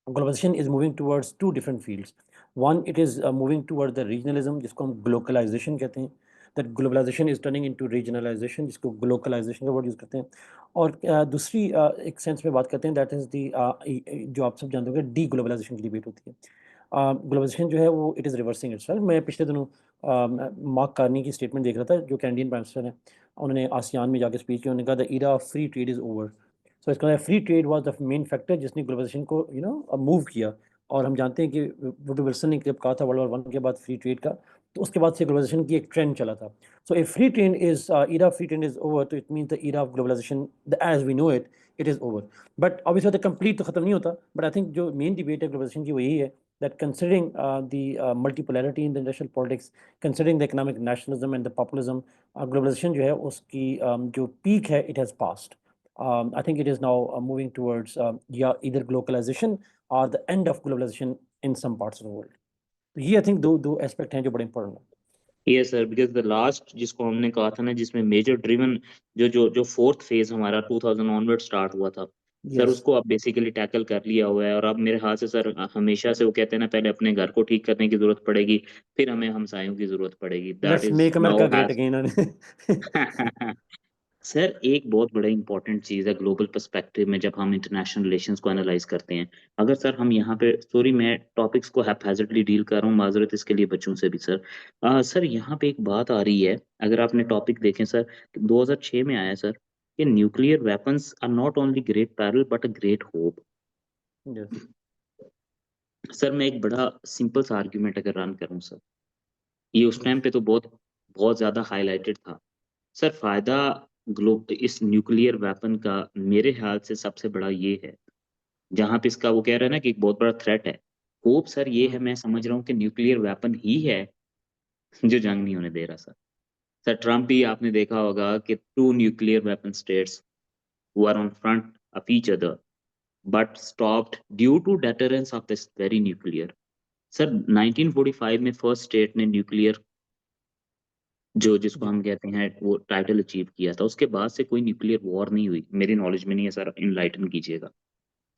Speaker 2: globalization is moving towards two different fields. One, it is moving toward the regionalism, जिसको हम globalization कहते हैं. That globalization is turning into regionalization, जिसको globalization का word use करते हैं. और दूसरी एक सेंस में बात करते हैं that is the जो आप सब जानते होंगे deglobalization की डिबेट होती है. ग्लोबलाइजेशन जो है वो इट इज़ रिवर्सिंग इटसेल्फ. मैं पिछले दिनों मार्क कार्नी की स्टेटमेंट देख रहा था जो कैनेडियन प्राइम मिनिस्टर हैं. उन्होंने आसियान में जाके स्पीच की. उन्होंने कहा the era of free trade is over. So इसका मतलब free trade was the main factor जिसने ग्लोबलाइजेशन को मूव किया. और हम जानते हैं कि वुडरो विल्सन ने जब कहा था वर्ल्ड वॉर 1 के बाद फ्री ट्रेड का, तो उसके बाद से ग्लोबलाइजेशन की एक ट्रेंड चला था. So if free trade is era of free trade is over, तो it means the era of globalization the as we know it, it is over. But obviously बात है कंप्लीट तो खत्म नहीं होता. बट आई थिंक जो main debate है globalization की वो यही है that considering the multipolarity in the international politics, considering the economic nationalism and the populism, globalization जो है उसकी जो peak है it has passed. I think it is now moving towards yeah, either globalization or the end of globalization in some parts of the world. तो ये I think दो aspect हैं जो बड़े important हैं.
Speaker 1: Yes sir, because the last जिसको हमने कहा था ना जिसमें मेजर ड्रिवन जो फोर्थ फेज़ हमारा 2000 ऑनवर्ड स्टार्ट हुआ था, सर
Speaker 2: Yes.
Speaker 1: उसको अब बेसिकली टैकल कर लिया हुआ है और अब मेरे ख्याल से सर हमेशा से वो कहते हैं ना पहले अपने घर को ठीक करने की ज़रूरत पड़ेगी, फिर हमें हमसायों की ज़रूरत पड़ेगी। That
Speaker 2: Let's
Speaker 1: is
Speaker 2: make
Speaker 1: now
Speaker 2: America great
Speaker 1: has
Speaker 2: again.
Speaker 1: Sir एक बहुत बड़ा इंपॉर्टेंट चीज़ है ग्लोबल पर्सपेक्टिव में जब हम इंटरनेशनल रिलेशंस को एनालाइज करते हैं। अगर सर हम यहाँ पे सॉरी मैं टॉपिक्स को हैphazardly डील कर रहा हूँ, माज़रत इसके लिए बच्चों से भी सर। सर यहाँ पे एक बात आ रही है, अगर आपने टॉपिक देखें सर, 2006 में आया सर कि nuclear weapons are not only great peril but a great hope.
Speaker 2: Yes.
Speaker 1: Sir मैं एक बड़ा सिंपल सा आर्गुमेंट अगर रन करूँ सर, ये उस टाइम
Speaker 2: Yes.
Speaker 1: पे तो बहुत बहुत ज़्यादा हाइलाइटेड था। सर फ़ायदा इस न्यूक्लियर वेपन का मेरे ख़्याल से सबसे बड़ा ये है, जहाँ पे इसका वो कह रहा है ना कि एक बहुत बड़ा थ्रेट है। होप सर ये है,
Speaker 2: Hmm.
Speaker 1: मैं समझ रहा हूँ कि न्यूक्लियर वेपन ही है जो जंग नहीं होने दे रहा सर। सर ट्रम्प भी आपने देखा होगा कि 2 nuclear weapon states who are on front of each other but stopped due to deterrence of this very nuclear. Sir 1945 में फर्स्ट स्टेट ने न्यूक्लियर जो जिसको
Speaker 2: जी,
Speaker 1: हम कहते हैं वो टाइटल अचीव किया था, उसके बाद से कोई न्यूक्लियर वॉर नहीं हुई। मेरी नॉलेज में नहीं है सर, एनलाइटन कीजिएगा।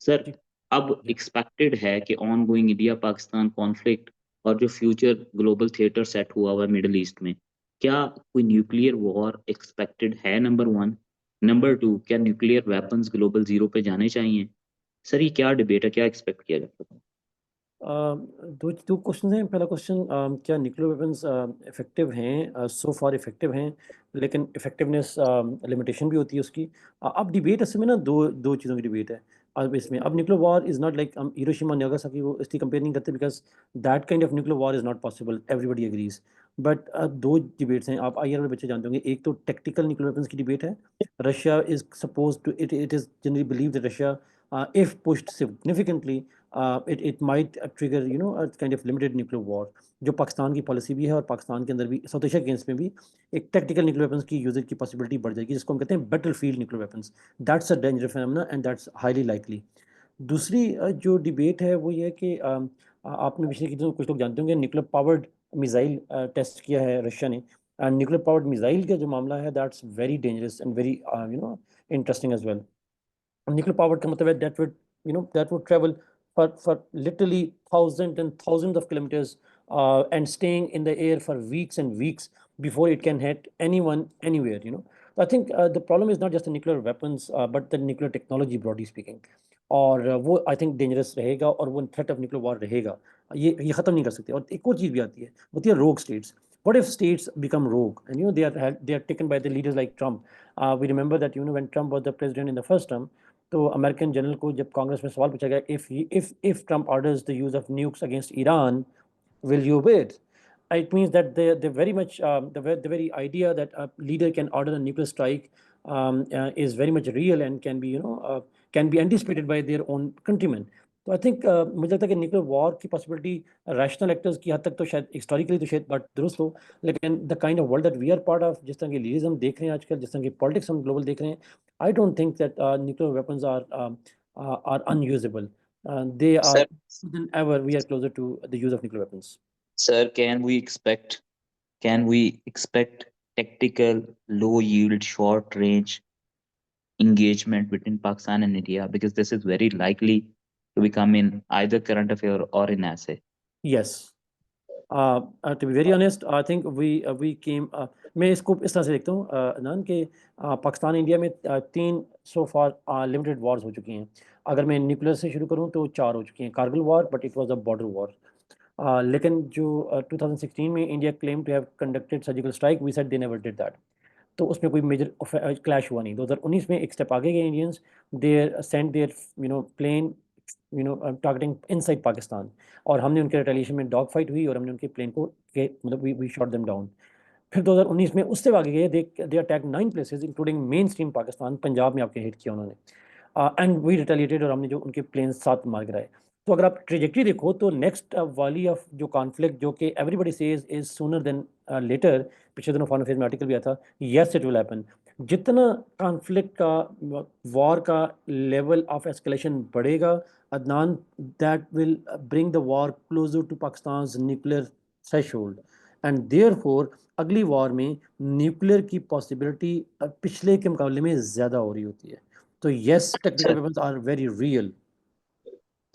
Speaker 1: सर
Speaker 2: जी,
Speaker 1: अब
Speaker 2: जी.
Speaker 1: एक्सपेक्टेड है कि on going India Pakistan conflict और जो फ्यूचर ग्लोबल थिएटर सेट हुआ हुआ है मिडल ईस्ट में, क्या कोई न्यूक्लियर वॉर एक्सपेक्टेड है? नंबर 1। नंबर 2, क्या न्यूक्लियर वेपन्स ग्लोबल ज़ीरो पे जाने चाहिए? सर ये क्या डिबेट है, क्या एक्सपेक्ट किया जा सकता है?
Speaker 2: दो दो क्वेश्चन हैं. पहला क्वेश्चन क्या न्यूक्लियर वेपन्स इफ़ेक्टिव हैं? सो फार इफ़ेक्टिव हैं, लेकिन इफ़ेक्टिवनेस लिमिटेशन भी होती है उसकी. अब डिबेट असल में ना दो चीज़ों की डिबेट है. अब इसमें अब nuclear war is not like हम हिरोशिमा नागासाकी को इसलिए कंपेयर नहीं करते because that kind of nuclear war is not possible, everybody agrees. But दो डिबेट्स हैं, आप आईआर में बच्चे जानते होंगे. एक तो टेक्टिकल न्यूक्लियर वेपन्स की डिबेट है. Russia is supposed to it it is generally believed that Russia if pushed significantly, it might trigger a kind of limited nuclear war. जो पाकिस्तान की पॉलिसी भी है और पाकिस्तान के अंदर भी साउथ एशिया गेम्स में भी एक टैक्टिकल न्यूक्लियर वेपन्स की यूजेज की पॉसिबिलिटी बढ़ जाएगी, जिसको हम कहते हैं battle field nuclear weapons. That's a danger phenomena and that's highly likely. दूसरी जो डिबेट है वो ये है कि आपने पिछले किसी दिनों कुछ लोग जानते होंगे न्यूक्लियर पावर्ड मिसाइल टेस्ट किया है रशिया ने। एंड न्यूक्लियर पावर्ड मिसाइल का जो मामला है that's very dangerous and very interesting as well. Nuclear powered का मतलब है that would travel for literally thousands and thousands of kilometers and staying in the air for weeks and weeks before it can hit anyone anywhere. So I think the problem is not just the nuclear weapons but the nuclear technology broadly speaking. और वो I think dangerous रहेगा और वो threat of nuclear war रहेगा। ये ख़त्म नहीं कर सकते। और एक और चीज़ भी आती है, वो होती है रोग states. What if states become rogue and they are taken by the leaders like Trump? We remember that when Trump was the president in the first term, तो अमेरिकन जनरल को जब कांग्रेस में सवाल पूछा गया, if Trump orders the use of nukes against Iran, will you obey it? It means that the very much the very idea that a leader can order a nuclear strike is very much real and can be anticipated by their own countrymen. तो I think मुझे लगता है कि nuclear war की possibility rational actors की हद तक तो शायद हिस्टोरिकली तो शायद बात दुरुस्त हो, लेकिन the kind of world that we are part of, जिस तरह की लीडर्स हम देख रहे हैं आजकल, जिस तरह की पॉलिटिक्स हम ग्लोबल देख रहे हैं, आई don't think that nuclear weapons are unusable. They are
Speaker 1: Sir,
Speaker 2: more than ever we are closer to the use of nuclear weapons.
Speaker 1: sir, can we expect tactical, low yield, short range engagement between Pakistan and India? Because this is very likely to become in either current affair or in essay.
Speaker 2: Yes. To be very honest, I think we came मैं इसको इस तरह से देखता हूँ अदनान कि Pakistan India में 3 सो फार limited Wars हो चुकी हैं। अगर मैं न्यूक्लियर से शुरू करूँ तो 4 हो चुकी हैं। Kargil war, but it was a border war. लेकिन जो 2016 में India claim to have conducted surgical strike, we said they never did that. तो उसमें कोई मेजर क्लैश हुआ नहीं। 2019 में एक स्टेप आगे गए Indians, there sent their plane targeting inside Pakistan, और हमने उनके रिटेलिएशन में डॉग फाइट हुई और हमने उनके प्लेन को मतलब वी शॉट देम डाउन। फिर 2019 में उससे आगे गए, they attack 9 places including main stream Pakistan, Punjab में आपके हिट किया उन्होंने, एंड वी रिटेलिएटेड और हमने जो उनके प्लेन 7 मार गिराए। तो अगर आप ट्रेजेक्टरी देखो तो नेक्स्ट वाली ऑफ जो कॉन्फ्लिक्ट जो कि everybody says is sooner than later, पिछले दिनों फॉरेन अफेयर्स में आर्टिकल भी आया था, येस इट विल हैपन। जितना कॉन्फ्लिक्ट का वॉर का लेवल ऑफ एस्केलेशन बढ़ेगा Adnan, that will bring the war closer to Pakistan nuclear threshold, and therefore अगली वॉर में न्यूक्लियर की पॉसिबिलिटी पिछले के मुकाबले में ज़्यादा हो रही होती है। तो yes, technical
Speaker 1: Sir,
Speaker 2: weapons are very real.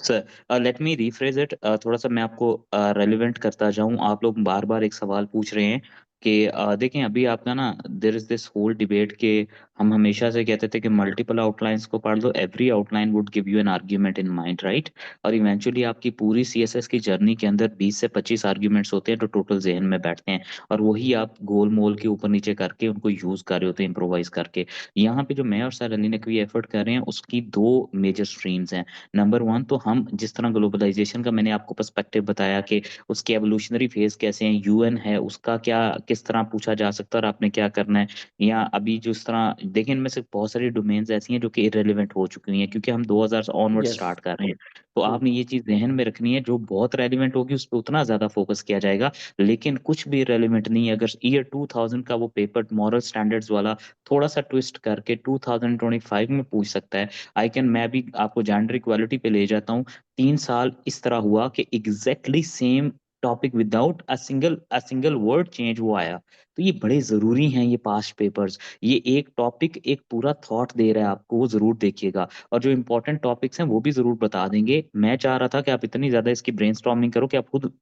Speaker 1: Sir, let me rephrase it. थोड़ा सा मैं आपको रेलिवेंट करता जाऊं। आप लोग बार बार एक सवाल पूछ रहे हैं कि देखें अभी आपका ना there is this whole debate के हम हमेशा से कहते थे कि मल्टीपल आउटलाइंस को पढ़ लो, every outline would give you an argument in mind, right? और इवेंचुअली आपकी पूरी सीएसएस की जर्नी के अंदर 20 से 25 आर्ग्यूमेंट्स होते हैं जो टोटल जहन में बैठते हैं, और वही आप गोल मोल के ऊपर नीचे करके उनको यूज कर रहे होते हैं इम्प्रोवाइज करके। यहाँ पे जो मैं और सर अली ने कोई एफर्ट कर रहे हैं उसकी 2 मेजर स्ट्रीम्स हैं। नंबर वन, तो हम जिस तरह ग्लोबलाइजेशन का मैंने आपको पर्सपेक्टिव बताया कि उसके एवोल्यूशनरी फेज कैसे हैं, यूएन है उसका क्या किस तरह पूछा जा सकता है और आपने क्या करना है, या अभी जिस तरह देखें इनमें से बहुत सारी डोमेन्स ऐसी हैं जो कि इरेलीवेंट हो चुकी हैं क्योंकि हम 2000 से ऑनवर्ड
Speaker 2: यस,
Speaker 1: स्टार्ट कर रहे हैं। तो
Speaker 2: ट्रू,
Speaker 1: आपने ये चीज जहन में रखनी है, जो बहुत रेलिवेंट होगी उस पर उतना ज्यादा फोकस किया जाएगा, लेकिन कुछ भी रेलिवेंट नहीं है। अगर ईयर 2000 का वो पेपर मॉरल स्टैंडर्ड्स वाला थोड़ा सा ट्विस्ट करके 2025 में पूछ सकता है, मैं भी आपको जेंडर इक्वालिटी पे ले जाता हूँ। 3 साल इस तरह हुआ कि exactly same topic without a single word change वो आया। तो ये बड़े जरूरी हैं ये पास्ट पेपर्स। ये एक टॉपिक एक पूरा थॉट दे रहा है आपको, वो जरूर देखिएगा, और जो इंपॉर्टेंट टॉपिक्स हैं वो भी जरूर बता देंगे। मैं चाह रहा था कि आप इतनी ज्यादा इसकी ब्रेनस्टॉर्मिंग करो कि आप खुद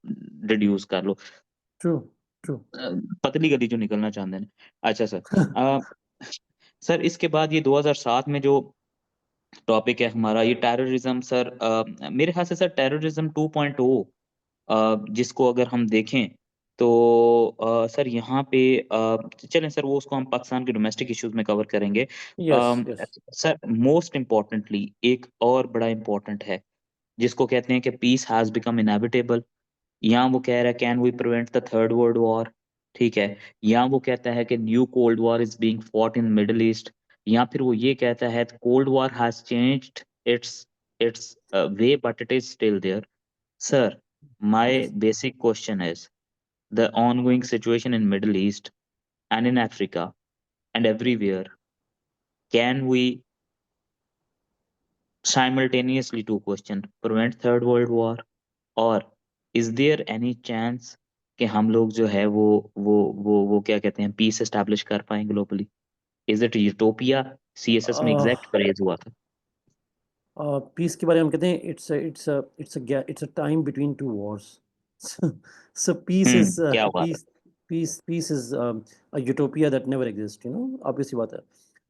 Speaker 1: डिड्यूस कर लो।
Speaker 2: True, true.
Speaker 1: अ, पतली गली जो निकलना चाहते हैं। अच्छा सर, अ, सर इसके बाद ये 2007 में जो टॉपिक है हमारा ये टेररिज्म सर, मेरे ख्याल से सर टेररिज्म 2.0, जिसको अगर हम देखें तो सर यहाँ पे चलें सर वो उसको हम पाकिस्तान के डोमेस्टिक इश्यूज में कवर करेंगे।
Speaker 2: Yes, yes.
Speaker 1: Sir most importantly एक और बड़ा इम्पोर्टेंट है जिसको कहते हैं कि पीस हैज बिकम इनएविटेबल। यहाँ वो कह रहा है can we prevent the third world war, ठीक है। यहाँ वो कहता है कि new cold war is being fought in middle east. या फिर वो ये कहता है cold war has changed it's way, but it is still there. Sir, my
Speaker 2: Yes.
Speaker 1: basic question is the ongoing situation in Middle East and in Africa and everywhere. Can we simultaneously, two question, prevent third world war, और is there any chance कि हम लोग जो है वो क्या कहते हैं पीस एस्टैब्लिश कर पाएं globally? Is it utopia? CSS में एग्जैक्ट फ्रेज हुआ था।
Speaker 2: पीस के बारे में हम कहते हैं it's a time between two wars. So peace is
Speaker 1: क्या हुआ था?
Speaker 2: Peace peace peace is a utopia that never exist, obvious सी बात है।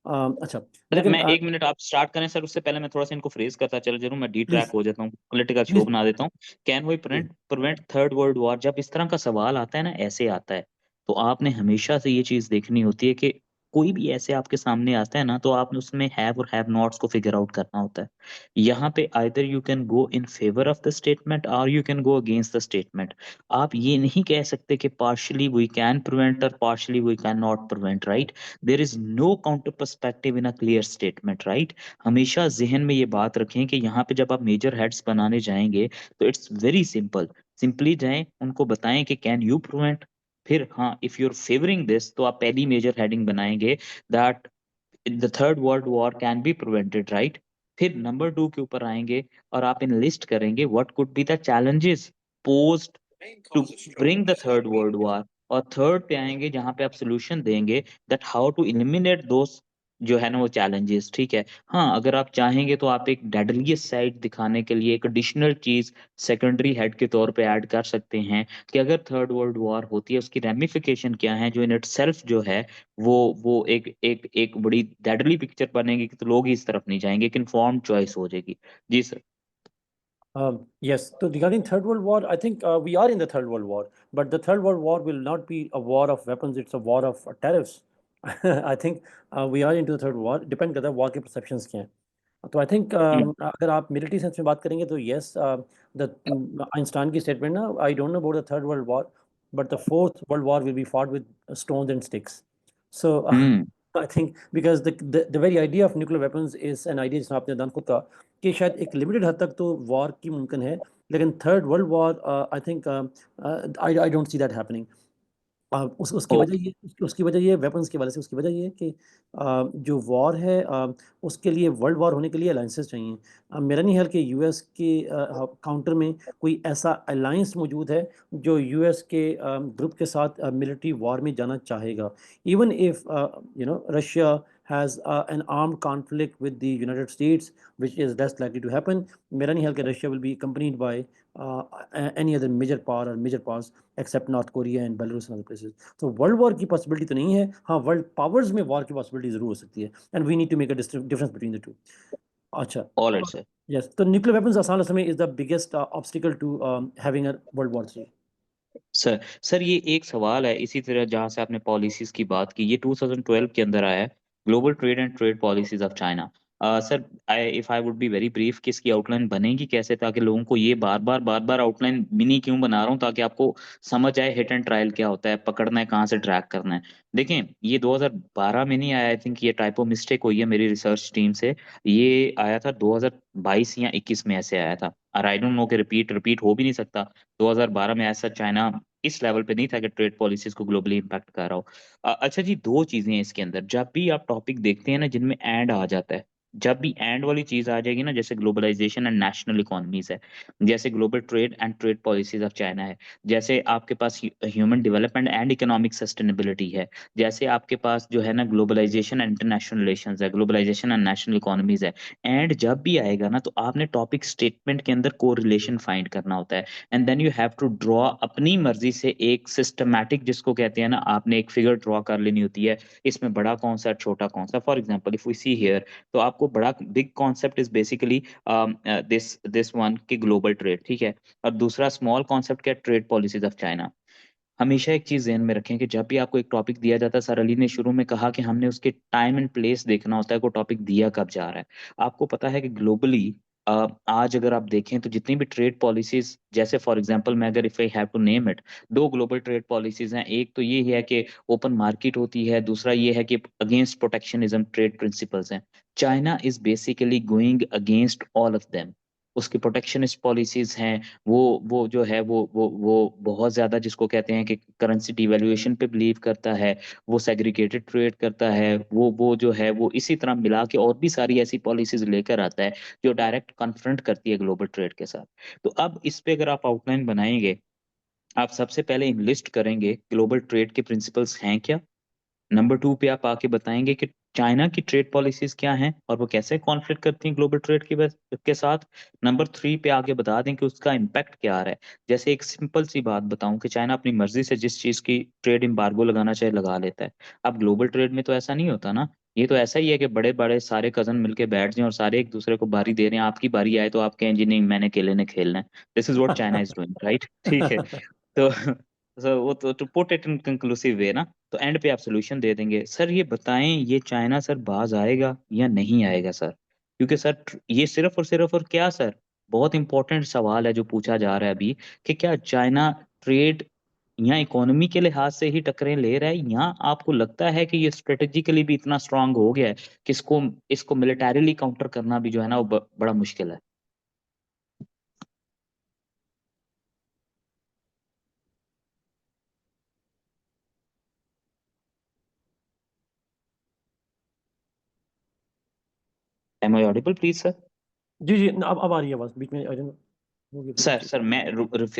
Speaker 2: अच्छा,
Speaker 1: अरे
Speaker 2: लेकिन
Speaker 1: मैं एक मिनट, आप स्टार्ट करें सर, उससे पहले मैं थोड़ा सा इनको फ्रेज करता चलो जरूर, मैं डी ट्रैक
Speaker 2: प्लीज
Speaker 1: हो जाता हूँ, पॉलिटिकल शो
Speaker 2: प्लीज
Speaker 1: बना देता हूँ। Can we prevent prevent third world war? जब इस तरह का सवाल आता है ना, ऐसे आता है, तो आपने हमेशा से ये चीज देखनी होती है कि कोई भी ऐसे आपके सामने आता है ना, तो आपने उसमें हैव और हैव नॉट्स को फिगर आउट करना होता है। यहाँ पे either you can go in favour of the statement और you can go against the statement. आप ये नहीं कह सकते कि पार्शली वी कैन प्रिवेंट और partially we can not prevent, right? There is no counter perspective in a clear statement, right? हमेशा जहन में ये बात रखें कि यहाँ पे जब आप मेजर हेड्स बनाने जाएंगे तो इट्स वेरी सिंपल। सिंपली जाएं, उनको बताएं कि कैन यू प्रिवेंट। फिर हाँ, if you are favouring this, तो आप पहली मेजर हेडिंग बनाएंगे that the third world war can be prevented, right? फिर नंबर टू के ऊपर आएंगे और आप इन लिस्ट करेंगे what could be the challenges posed to bring the third world war. और थर्ड पे आएंगे जहां पे आप सोल्यूशन देंगे that how to eliminate those जो है ना वो चैलेंजेस, ठीक है? हाँ, अगर आप चाहेंगे तो आप एक डेडलिएस्ट साइड दिखाने के लिए एक एडिशनल चीज सेकेंडरी हेड के तौर पे ऐड कर सकते हैं कि अगर थर्ड वर्ल्ड वॉर होती है उसकी रेमिफिकेशन क्या है, जो इन इटसेल्फ जो है वो एक बड़ी डेडली पिक्चर बनेगी कि तो लोग ही इस तरफ नहीं जाएंगे, एक इन्फॉर्म्ड चॉइस हो जाएगी। जी sir.
Speaker 2: Yes. So regarding Third World War, I think we are in the Third World War, but the Third World War will not be a war of weapons. It's a war of tariffs. I think we are into the Third War. Depend करता है war के perceptions क्या हैं. तो I think अगर आप military sense में बात करेंगे तो येस, द आइंस्टाइन की स्टेटमेंट ना, आई don't know about the third world war but the fourth world war will be fought with stones and sticks. So
Speaker 1: hmm.
Speaker 2: I think because the very idea of nuclear weapons is an idea जिसमें आपने दान खुद कहा कि शायद एक limited हद तक तो वॉर की मुमकिन है, लेकिन third world war I think I don't see that happening. उस
Speaker 1: ओके।
Speaker 2: उसकी वजह ये वेपन्स की वजह से, उसकी वजह ये है कि जो वॉर है उसके लिए वर्ल्ड वॉर होने के लिए अलाइंसेस चाहिए। मेरा नहीं ख्याल कि यूएस के काउंटर में कोई ऐसा अलाइंस मौजूद है जो यूएस के ग्रुप के साथ मिलिट्री वॉर में जाना चाहेगा। Even if Russia has an armed conflict with the United States which is less likely to happen. मेरा नहीं ख्याल कि Russia will be accompanied by any other major power और major powers except North Korea and Belarus and other places. तो world war की possibility तो नहीं है, हाँ वर्ल्ड पावर्स में वॉर की पॉसिबिलिटी जरूर हो सकती है, and we need to make a difference between the two. अच्छा,
Speaker 1: ऑल राइट सर।
Speaker 2: यस, तो न्यूक्लियर वेपन्स आसान में is the biggest obstacle to having a world war 3।
Speaker 1: Sir ये एक सवाल है इसी तरह जहां से आपने पॉलिसीज की बात की, ये 2012 के अंदर आया है, global trade and trade policies of China. Sir, I would be very brief कि इसकी आउटलाइन बनेगी कैसे, ताकि लोगों को ये बार बार आउटलाइन मिनी क्यों बना रहा हूँ, ताकि आपको समझ आए हिट एंड ट्रायल क्या होता है, पकड़ना है कहाँ से ट्रैक करना है। देखें, ये 2012 में नहीं आया, आई थिंक ये टाइपो मिस्टेक हुई है मेरी रिसर्च टीम से। ये आया था 2022 या 21 में, ऐसे आया था, और आई डोंट नो कि रिपीट रिपीट हो भी नहीं सकता। 2012 में ऐसा चाइना इस लेवल पे नहीं था कि ट्रेड पॉलिसीज को ग्लोबली इम्पैक्ट कर रहा हो। अच्छा जी, दो चीजें हैं इसके अंदर, जब भी आप टॉपिक देखते हैं ना जिनमें एंड आ जाता है, जब भी एंड वाली चीज आ जाएगी ना, जैसे ग्लोबलाइजेशन एंड नेशनल इकोनॉमीज है, जैसे global trade and trade policies of China है, जैसे आपके पास human development and economic sustainability है, जैसे आपके पास जो है ना ग्लोबलाइजेशन एंड इंटरनेशनल रिलेशंस है, ग्लोबलाइजेशन एंड नेशनल इकोनॉमीज है, एंड जब भी आएगा ना तो आपने टॉपिक स्टेटमेंट के अंदर को रिलेशन फाइंड करना होता है, and then you have to draw अपनी मर्जी से एक सिस्टमैटिक, जिसको कहते हैं ना, आपने एक फिगर ड्रॉ कर लेनी होती है, इसमें बड़ा कौन सा छोटा कौन सा। For example if we see here, तो आपको बड़ा big concept is basically this this one की ग्लोबल ट्रेड, ठीक है? और दूसरा स्मॉल कॉन्सेप्ट क्या, ट्रेड पॉलिसीज ऑफ चाइना। हमेशा एक चीज ध्यान में रखें कि जब भी आपको एक टॉपिक दिया जाता है, सर अली ने शुरू में कहा कि हमने उसके टाइम एंड प्लेस देखना होता है, को टॉपिक दिया कब जा रहा है। आपको पता है कि ग्लोबली आज अगर आप देखें तो जितनी भी ट्रेड पॉलिसीज, जैसे फॉर एग्जांपल मैं अगर if I have to name it, दो ग्लोबल ट्रेड पॉलिसीज हैं। एक तो ये है कि ओपन मार्केट होती है, दूसरा ये है कि अगेंस्ट प्रोटेक्शनिज्म ट्रेड प्रिंसिपल्स हैं। China is basically going against all of them. उसकी प्रोटेक्शनिस्ट पॉलिसीज हैं। वो जो है वो बहुत ज्यादा जिसको कहते हैं कि करेंसी डिवैल्यूएशन पे बिलीव करता है। वो सेग्रीगेटेड ट्रेड करता है। वो जो है वो इसी तरह मिला के और भी सारी ऐसी पॉलिसीज लेकर आता है जो डायरेक्ट कन्फ्रंट करती है ग्लोबल ट्रेड के साथ। तो अब इस पे अगर आप आउटलाइन बनाएंगे, आप सबसे पहले लिस्ट करेंगे ग्लोबल ट्रेड के प्रिंसिपल्स हैं क्या। नंबर 2 पे आप आके बताएंगे कि चाइना की ट्रेड पॉलिसीज क्या हैं और वो कैसे कॉन्फ्लिक्ट करती हैं ग्लोबल ट्रेड के साथ। नंबर 3 पे आके बता दें कि उसका इम्पैक्ट क्या आ रहा है। जैसे एक सिंपल सी बात बताऊं कि चाइना अपनी मर्जी से जिस चीज की ट्रेड एम्बार्गो लगाना चाहे लगा लेता है। अब ग्लोबल ट्रेड में तो ऐसा नहीं होता ना। ये तो ऐसा ही है कि बड़े बड़े सारे कजन मिलके बैठ जाएं और सारे एक दूसरे को बारी दे रहे हैं। आपकी बारी आए तो आप कहें जी नहीं मैंने अकेले ने खेलना है। This is what China is doing, right? ठीक है। तो वो तो to put it in conclusive way ना, तो एंड पे आप सोल्यूशन दे देंगे। सर ये बताएं, ये चाइना सर बाज आएगा या नहीं आएगा सर? क्योंकि सर ये सिर्फ और क्या सर, बहुत इंपॉर्टेंट सवाल है जो पूछा जा रहा है अभी, कि क्या चाइना ट्रेड या इकोनॉमी के लिहाज से ही टक्करें ले रहा है, या आपको लगता है कि ये स्ट्रेटेजिकली भी इतना स्ट्रांग हो गया है कि इसको इसको मिलिटरीली काउंटर करना भी जो है ना वो बड़ा मुश्किल है। Am I audible please sir?
Speaker 2: जी, जी, अब आ रही है आवाज़, बीच में आई डोंट नो हो गया बीच में
Speaker 1: सर
Speaker 2: ठीक
Speaker 1: सर मैं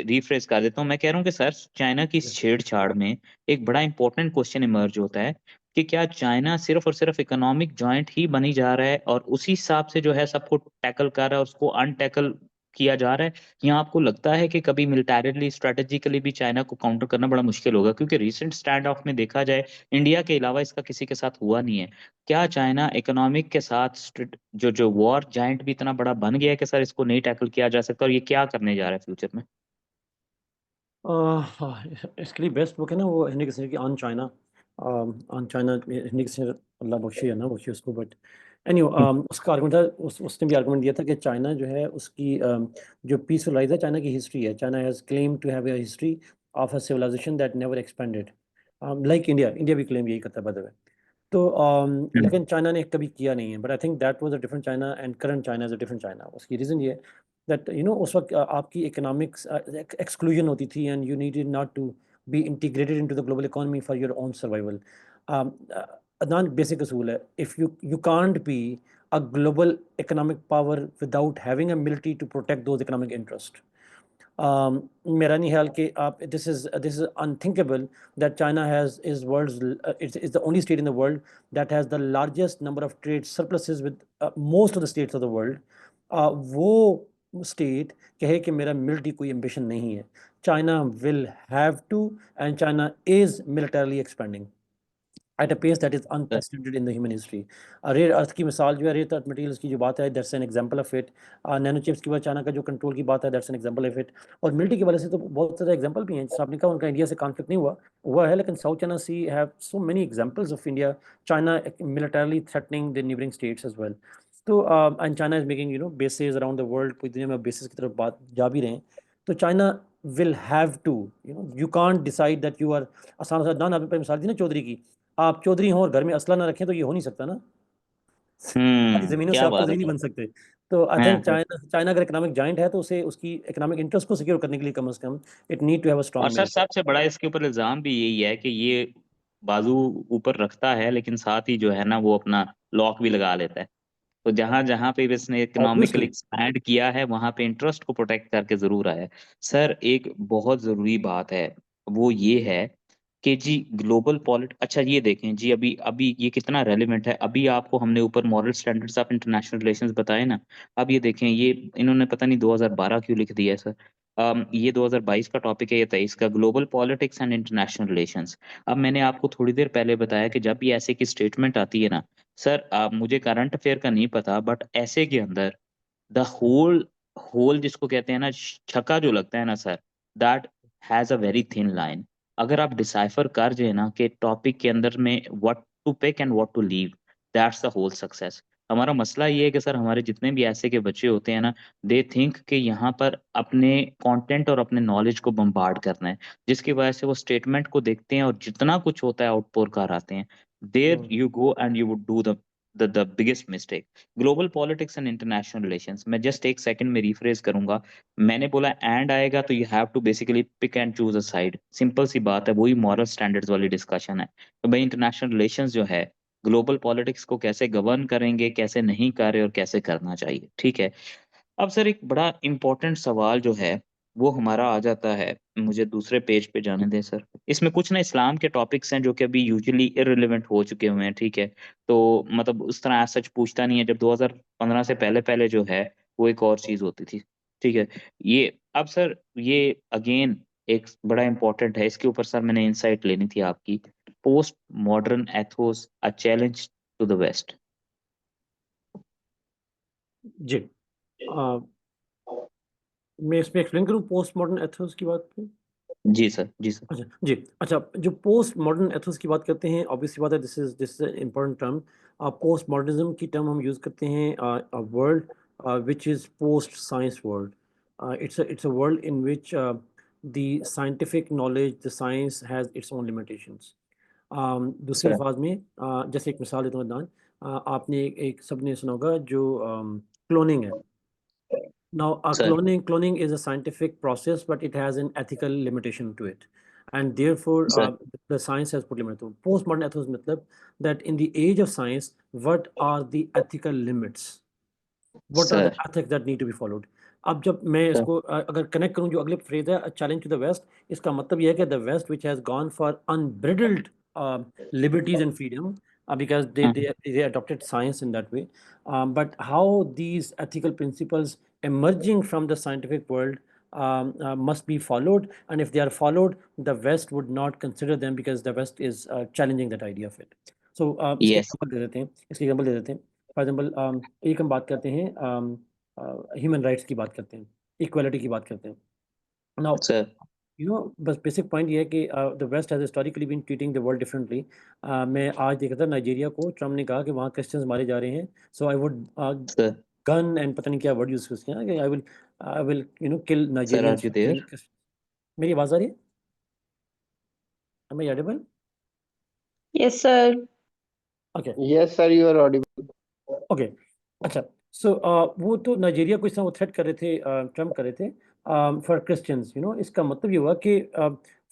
Speaker 1: रिफ्रेश कर देता हूँ। मैं कह रहा हूँ कि सर चाइना की इस
Speaker 2: है।
Speaker 1: छेड़छाड़ में एक बड़ा इंपॉर्टेंट क्वेश्चन इमर्ज होता है कि क्या चाइना सिर्फ और सिर्फ इकोनॉमिक जॉइंट ही बनी जा रहा है और उसी हिसाब से जो है सबको टैकल कर रहा है, उसको अनटैकल किया जा रहा है, या आपको लगता है कि कभी मिलिटरीली स्ट्रेटेजिकली भी चाइना को काउंटर करना बड़ा मुश्किल होगा? क्योंकि रिसेंट स्टैंड ऑफ में देखा जाए, इंडिया के अलावा इसका किसी के साथ हुआ नहीं है। क्या चाइना इकोनॉमिक के साथ जो जो वॉर जाइंट भी इतना बड़ा बन गया है कि सर इसको नहीं टैकल किया जा सकता, और ये क्या करने जा रहा है फ्यूचर में?
Speaker 2: हाँ, इसके लिए बेस्ट बुक है ना वो हेनरी किसिंजर की on China. On China Henry Kissinger, Allah बख्शे या ना बख्शे उसको, बट एनीवे उसका आर्गुमेंट था, उसने भी आर्गुमेंट दिया था कि चाइना जो है उसकी जो पीसफुल है, चाइना की हिस्ट्री है, China has claim to have a history of a civilisation that never expanded, like India. India भी क्लेम यही करता है बाय द वे। तो लेकिन चाइना ने कभी किया नहीं है, but I think that was a different China and current China is a different China. उसकी रीज़न ये है दैट उस वक्त आपकी इकोनॉमिक्स एक्सक्लूजन होती थी and you needed not to be integrated into the global economy for your own survival. अदनान basic असूल है, if you you can't be a global economic power without having a military to protect those economic interests. मेरा नहीं ख्याल कि आप this is unthinkable that China has is world's is the only state in the world that has the largest number of trade surpluses with most of the states of the world. वो state कहे कि मेरा military कोई ambition नहीं है। China will have to and China is militarily expanding at a pace that is unprecedented in the human history. Rare earth की मिसाल जो है, रेयर अर्थ मटेरियल्स की जो बात है, that's an example of it. Nano chips की बात, चाइना का जो कंट्रोल की बात है, that's an example of it. और मिलिट्री की वजह से तो बहुत सारे एग्जांपल भी हैं, जैसे आपने कहा उनका इंडिया से कॉन्फ्लिक्ट नहीं हुआ, हुआ है, लेकिन South China Sea have so many examples of India China militarily threatening the neighbouring states as well. तो and China is making bases around the world, पूरी दुनिया में बेसिस की तरफ बात जा भी रहे हैं। तो China will have to, you can't decide that you are आसान आसान ना, आपने मिसाल दी ना चौधरी की, आप चौधरी हों और घर में असला ना रखें तो ये हो नहीं सकता ना। सारी ज़मीनों से
Speaker 1: क्या
Speaker 2: आप
Speaker 1: बात है
Speaker 2: चौधरी नहीं
Speaker 1: सर।
Speaker 2: बन सकते। तो आई
Speaker 1: हाँ
Speaker 2: थिंक
Speaker 1: हाँ।
Speaker 2: चाइना चाइना अगर इकोनॉमिक जायंट है तो उसे उसकी इकोनॉमिक इंटरेस्ट को सिक्योर करने के लिए कम से कम it need to have a
Speaker 1: और
Speaker 2: स्ट्रांग
Speaker 1: सर
Speaker 2: मिलिट्री।
Speaker 1: सबसे बड़ा इसके ऊपर इल्जाम भी यही है कि ये बाजू ऊपर रखता है लेकिन साथ ही जो है ना वो अपना लॉक भी लगा लेता है। तो जहां जहां पे भी इसने इकोनॉमिकली
Speaker 2: ऑब्वियसली।
Speaker 1: एक्सपैंड किया है वहां पे इंटरेस्ट को प्रोटेक्ट करके जरूर आया है। सर एक बहुत जरूरी बात है, वो ये है कि जी ग्लोबल पॉलिट, अच्छा ये देखें जी, अभी अभी ये कितना रेलिवेंट है। अभी आपको हमने ऊपर moral standards of international relations बताए ना। अब ये देखें, ये इन्होंने पता नहीं 2012 क्यों लिख दिया है सर। ये 2022 का टॉपिक है, ये 23 का, global politics and international relations. अब मैंने आपको थोड़ी देर पहले बताया कि जब भी ऐसे की स्टेटमेंट आती है ना सर, मुझे करंट अफेयर का नहीं पता, बट ऐसे के अंदर द होल होल जिसको कहते हैं ना, छक्का जो लगता है ना sir, that has a very thin line. अगर आप डिसाइफर कर जाए ना कि टॉपिक के अंदर में what to pick and what to leave, that's the whole success. हमारा मसला ये है कि सर हमारे जितने भी ऐसे के बच्चे होते हैं ना, दे थिंक कि यहाँ पर अपने कंटेंट और अपने नॉलेज को बम्बार्ड करना है, जिसकी वजह से वो स्टेटमेंट को देखते हैं और जितना कुछ होता है आउटपोर कर आते हैं। देयर
Speaker 2: हुँ,
Speaker 1: you go and you would do the biggest mistake. Global politics and international relations, मैं जस्ट एक सेकंड में रिफ्रेज करूंगा। मैंने बोला एंड आएगा तो you have to basically pick and choose a side, simple सी बात है, वही मॉरल स्टैंडर्ड्स वाली डिस्कशन है। तो भाई इंटरनेशनल रिलेशंस जो है, ग्लोबल पॉलिटिक्स को कैसे गवर्न करेंगे, कैसे नहीं कर रहे और कैसे करना चाहिए, ठीक है। अब सर एक बड़ा इंपॉर्टेंट सवाल जो है वो हमारा आ जाता है, मुझे दूसरे पेज पे जाने दें सर। इसमें कुछ ना इस्लाम के टॉपिक्स हैं जो कि अभी यूजुअली इररिलेवेंट हो चुके हुए हैं, ठीक है। तो मतलब उस तरह सच पूछता नहीं है, जब 2015 से पहले पहले जो है वो एक और चीज होती थी, ठीक है। ये अब सर ये अगेन एक बड़ा इंपॉर्टेंट है, इसके ऊपर सर मैंने इंसाइट लेनी थी आपकी। Post modern ethos a challenge to the west.
Speaker 2: जी। अ, मैं इसमें एक्सप्लेन करूँ पोस्ट मॉडर्न एथिक्स की बात पे?
Speaker 1: जी सर, जी सर।
Speaker 2: अच्छा, जी। अच्छा, जो पोस्ट मॉडर्न एथिक्स की बात करते हैं, ऑब्वियस सी बात है, this is a important term. Post modernism की टर्म हम यूज़ करते हैं a world which is post science world. It's a world in which the scientific knowledge, the science has its own limitations. दूसरे
Speaker 1: sir,
Speaker 2: अल्फाज में जैसे एक मिसाल देता हूँ अदनान, आपने एक सबने सुना होगा जो क्लोनिंग है। Now,
Speaker 1: sir,
Speaker 2: cloning is a scientific process, but it has an ethical limitation to it, and therefore,
Speaker 1: sir,
Speaker 2: the science has put limit to. Postmodern ethics मतलब that in the age of science, what are the ethical limits? What are the
Speaker 1: sir,
Speaker 2: ethics that need to be followed? अब जब मैं
Speaker 1: sir,
Speaker 2: इसको अगर connect करूँ जो अगले phrase है चैलेंज टू द वेस्ट, इसका मतलब ये है कि the west which has gone for unbridled liberties and freedom because
Speaker 1: हाँ,
Speaker 2: they adopted science in that way. But how these ethical principles emerging from the scientific world must be followed, and if they are followed, the West would not consider them because the West is challenging that idea of it. So इसके
Speaker 1: yes
Speaker 2: example दे देते हैं, इसके example दे देते हैं। For example एक हम बात करते हैं ह्यूमन राइट्स की बात करते हैं, इक्वालिटी की बात करते हैं। नाउ
Speaker 1: सर,
Speaker 2: बस बेसिक पॉइंट ये है कि the West has historically been treating the world differently. मैं आज देख रहा था नाइजीरिया को, ट्रम्प ने कहा कि वहाँ क्रिश्चियंस मारे जा रहे हैं, so I would
Speaker 1: sir,
Speaker 2: gun and पता नहीं क्या वर्ड यूज़ किया कि I will kill
Speaker 1: sir, are
Speaker 2: Nigerians
Speaker 1: you
Speaker 2: for
Speaker 1: there?
Speaker 2: Killing. मेरी आवाज़ आ रही है? Am I audible?
Speaker 3: Yes, sir.
Speaker 2: Okay.
Speaker 4: Yes, sir, you are audible.
Speaker 2: Okay. अच्छा, सो वो तो नाइजीरिया को इस तरह वो थ्रेट कर रहे थे, ट्रम्प कर रहे थे फॉर क्रिश्चियंस, इसका मतलब ये हुआ कि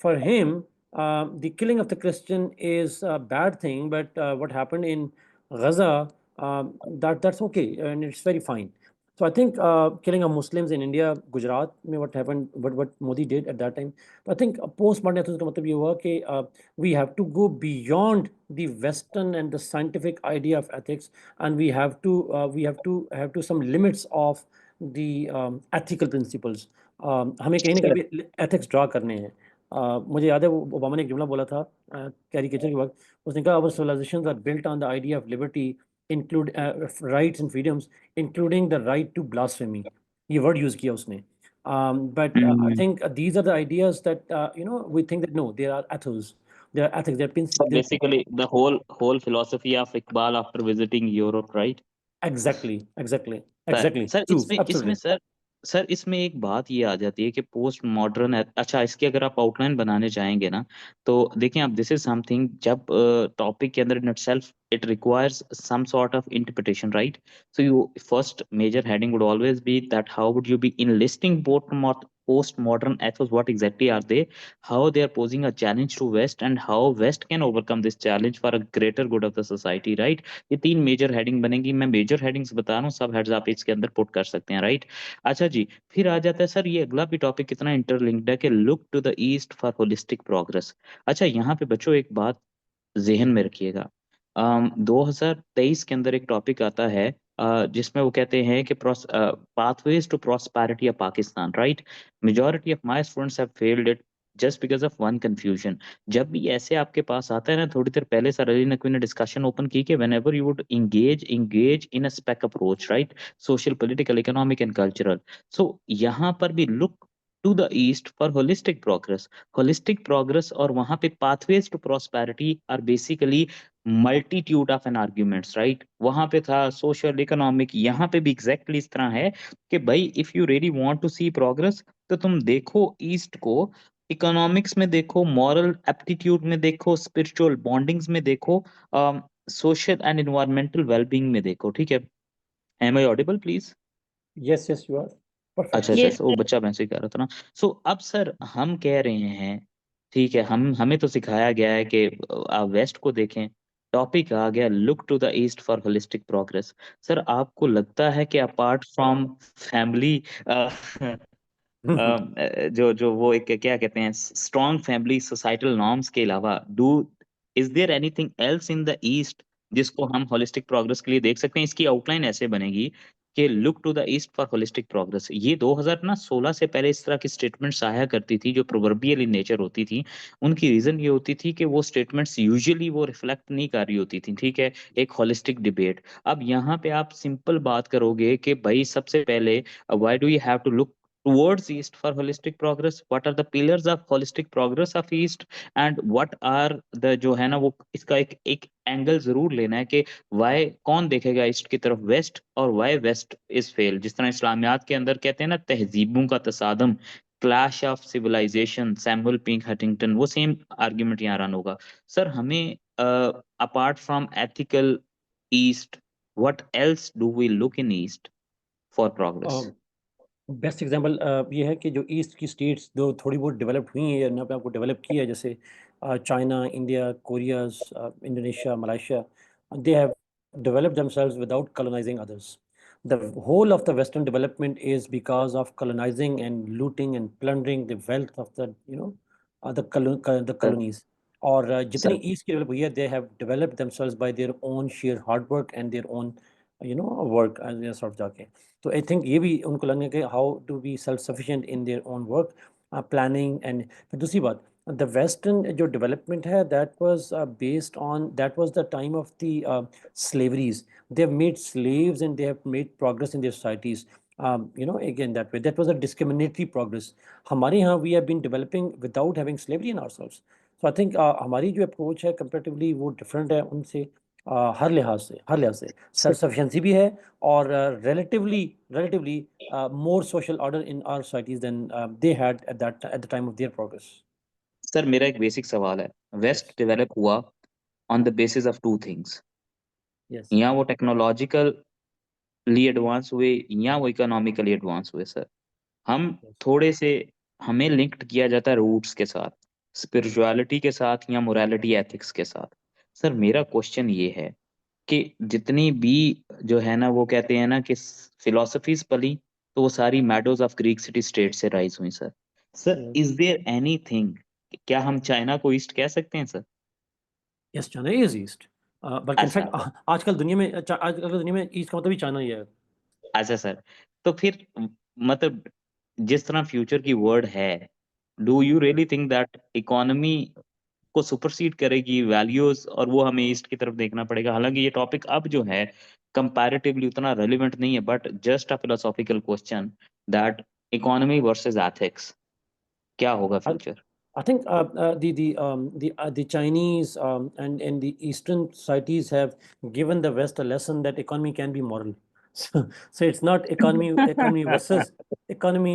Speaker 2: for him the killing of the Christian is a bad thing, but what happened in Gaza, that's okay and it's very fine. So I think killing of Muslims in India, Gujarat, में what happened, what Modi did at that time. But I think postmodern ethics का मतलब ये हुआ कि we have to go beyond the Western and the scientific idea of ethics, and we have to some limits of the ethical principles. हमें कहीं ना
Speaker 1: sir,
Speaker 2: कहीं भी ethics draw करने हैं। मुझे याद है वो ओबामा ने एक जुमला बोला था कैरिकेचर के वक्त, उसने कहा our civilizations are built on the idea of liberty, include rights and freedoms, including the right to blasphemy. ये word use किया उसने। But I think these are the ideas that we think that no, there are ethos, there are ethics,
Speaker 1: sir, basically the whole philosophy of Iqbal after visiting Europe, right?
Speaker 2: exactly, exactly,
Speaker 1: sir,
Speaker 2: exactly,
Speaker 1: sir
Speaker 2: true,
Speaker 1: इसमें
Speaker 2: absolutely.
Speaker 1: Sir इसमें एक बात ये आ जाती है कि post modern, अच्छा इसकी अगर आप आउटलाइन बनाने चाहेंगे ना, तो देखिए आप, दिस इज समथिंग, जब टॉपिक के अंदर in itself it requires some sort of interpretation, right? So you first major heading would always be that how would you be enlisting post modern ethos, what exactly are they, how they are posing a challenge to west, and how west can overcome this challenge for a greater good of the society, right? ये तीन major heading बनेगी, मैं major headings बता रहा हूँ, सब heads आप इसके अंदर पुट कर सकते हैं, राइट? अच्छा जी, फिर आ जाता है सर ये अगला भी टॉपिक कितना इंटरलिंक्ड है कि look to the east for holistic progress. अच्छा यहाँ पे बच्चों एक बात जहन में रखिएगा, 2023 के अंदर एक टॉपिक आता है जिसमें वो कहते हैं कि pathways to prosperity of Pakistan, right? Majority of my students have failed it just because of one confusion. जब भी ऐसे आपके पास आता है ना, थोड़ी देर पहले सर अली नकवी ने डिस्कशन ओपन की कि whenever you would engage in a spec approach, right? Social, political, economic and cultural, so यहाँ पर भी look to the east for holistic progress. Holistic progress और वहां पे pathways to prosperity are basically multitude of an arguments, right? वहां पे था social economic, यहाँ पे भी एग्जैक्टली इस तरह है कि भाई if you really want to see progress तो तुम देखो ईस्ट को, इकोनॉमिक्स में देखो, मॉरल एप्टीट्यूड में देखो, स्पिरिचुअल बॉन्डिंग्स में देखो, सोशल एंड एनवायरमेंटल वेलबींग में देखो, ठीक है? Am I audible please?
Speaker 2: Yes yes you are
Speaker 1: अच्छा
Speaker 2: परफेक्ट।
Speaker 1: अच्छा
Speaker 3: Yes,
Speaker 1: अच्छा, वो बच्चा वैसे ही कह रहा था ना। सो अब सर हम कह रहे हैं, ठीक है, हमें तो सिखाया गया है कि आप वेस्ट को देखें, टॉपिक आ गया look to the east for holistic progress. Sir आपको लगता है कि अपार्ट फ्रॉम फैमिली जो जो वो एक क्या कहते हैं, स्ट्रॉन्ग फैमिली सोसाइटल नॉर्म्स के अलावा, do is there anything else in the East जिसको हम होलिस्टिक प्रोग्रेस के लिए देख सकते हैं? इसकी आउटलाइन ऐसे बनेगी कि look to the east for holistic progress. ये 2016 से पहले इस तरह की स्टेटमेंट्स आया करती थी जो प्रोवर्बियल इन नेचर होती थी। उनकी रीजन ये होती थी कि वो स्टेटमेंट्स यूजुअली वो रिफ्लेक्ट नहीं कर रही होती थी, ठीक है, एक होलिस्टिक डिबेट। अब यहाँ पे आप सिंपल बात करोगे कि भाई सबसे पहले why do you have to look towards east for holistic progress? What are the pillars of holistic progress of east? And what are the जो है ना वो इसका एक एक एंगल जरूर लेना है कि वाई कौन देखेगा ईस्ट की तरफ, वेस्ट, और वाई वेस्ट इज फेल। जिस तरह इस्लामियात के अंदर कहते हैं ना तहजीबों का तसादम, clash of civilisation, Samuel pink Huntington, वो सेम आर्ग्यूमेंट यहाँ रन होगा। सर हमें apart from ethical east, what else do we look in east for progress?
Speaker 2: Best example ये है कि जो ईस्ट की स्टेट्स जो थोड़ी बहुत डेवलप्ड हुई हैं या अपने आप को डेवलप किया है, जैसे China, India, Korea, Indonesia, Malaysia, they have developed themselves without colonizing others. The whole of the Western development is because of colonizing and looting and plundering the wealth of the the
Speaker 1: sir
Speaker 2: colonies. और जितनी
Speaker 1: sir
Speaker 2: east की develop हुई है, they have developed themselves by their own sheer hard work and their own work sort of जाके। तो I think ये भी उनको लगने के how to be self sufficient in their own work planning. And फिर दूसरी बात, द वेस्टर्न जो डेवलपमेंट है that was based on that was the time of the slaveries. They have made slaves and they have made progress in their societies. Again, that way, that was a discriminatory progress. हमारे यहाँ we have been developing without having slavery in ourselves. So I think हमारी जो approach है comparatively वो different है उनसे, हर लिहाज से सेल्फ सफिशिएंसी भी है, और relatively relatively more social order in our societies than they had at the time of their progress.
Speaker 1: Sir मेरा एक बेसिक सवाल है, वेस्ट
Speaker 2: Yes,
Speaker 1: डेवलप हुआ on the basis of two things,
Speaker 2: yes,
Speaker 1: या वो टेक्नोलॉजिकली एडवांस हुए या वो इकोनॉमिकली एडवांस हुए। सर हम
Speaker 2: yes.
Speaker 1: थोड़े से, हमें लिंक्ड किया जाता है रूट्स के साथ, स्पिरिचुअलिटी के साथ या मोरालिटी एथिक्स के साथ। सर मेरा क्वेश्चन ये है कि जितनी भी जो है ना वो कहते हैं ना कि फिलोसफीज पली, तो वो सारी meadows of Greek city state से राइज हुई। Sir sir
Speaker 2: Yes.
Speaker 1: Is there anything, क्या हम चाइना को ईस्ट कह सकते हैं sir?
Speaker 2: Yes, China is East. बल्कि
Speaker 1: अच्छा
Speaker 2: इनफैक्ट आजकल दुनिया में आजकल दुनिया में ईस्ट का मतलब ही चाइना ही है।
Speaker 1: अच्छा सर, तो फिर मतलब जिस तरह फ्यूचर की वर्ड है, do you really think that economy को सुपरसीड करेगी वैल्यूज, और वो हमें ईस्ट की तरफ देखना पड़ेगा? हालांकि ये टॉपिक अब जो है कंपैरेटिवली उतना रेलिवेंट नहीं है, but just a philosophical question that economy versus ethics, क्या होगा
Speaker 2: I,
Speaker 1: future?
Speaker 2: I think the Chinese and the Eastern societies have given the West a lesson that economy can be moral. So it's not economy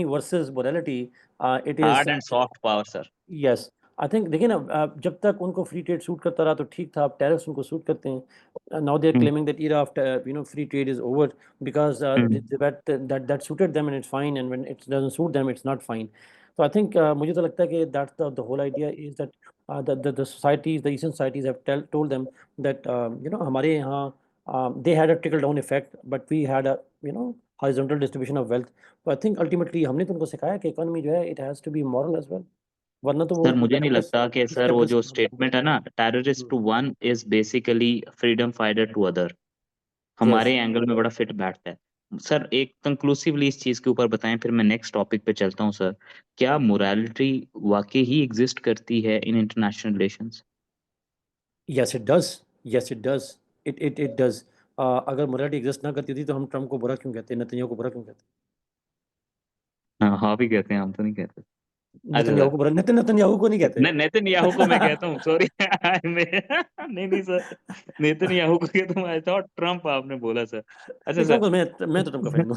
Speaker 2: versus morality. It is
Speaker 1: hard and soft power sir.
Speaker 2: Yes. I think देखिए ना, जब तक उनको free trade suit करता रहा तो ठीक था, अब टैरिफ्स उनको सूट करते हैं। Now they are claiming that era of free trade is over because that suited them and it's fine, and when it doesn't suit them it's not fine. So I think मुझे तो लगता है कि that's the whole idea is that the societies, the Eastern societies have told them that हमारे यहाँ they had a trickle down effect but we had a horizontal distribution of wealth. So I think ultimately हमने तो उनको सिखाया कि economy जो है it has to be moral as well, वरना तो वो
Speaker 1: सर मुझे नहीं
Speaker 2: कैपिटलिस्ट
Speaker 1: लगता कि सर वो जो
Speaker 2: कैपिटलिस्ट
Speaker 1: स्टेटमेंट है ना, terrorist to one is basically freedom fighter to other,
Speaker 2: yes.
Speaker 1: हमारे एंगल में बड़ा फिट बैठता है। सर एक कंक्लूसिवली इस चीज के ऊपर बताएं, फिर मैं नेक्स्ट टॉपिक पे चलता हूँ। सर क्या मोरालिटी वाकई ही एग्जिस्ट करती है in international relations?
Speaker 2: Yes it does. Yes it does. It does. अगर मोरालिटी एग्जिस्ट ना करती थी तो हम ट्रम्प को बुरा क्यों कहते, नेतन्याहू को बुरा क्यों कहते?
Speaker 1: हाँ हाँ भी कहते हैं, हम तो नहीं कहते। अच्छा
Speaker 2: नेतन्याहू
Speaker 1: सर,
Speaker 2: को बोला, नेतन्याहू को नहीं कहते।
Speaker 1: नेतन्याहू को मैं कहता हूँ, सॉरी नहीं सर, नेतन्याहू को कहता हूँ, आई थॉट ट्रम्प आपने बोला सर। अच्छा
Speaker 2: नहीं, ट्रम्प
Speaker 1: सर,
Speaker 2: को मैं तो ट्रम्प का फैन हूँ।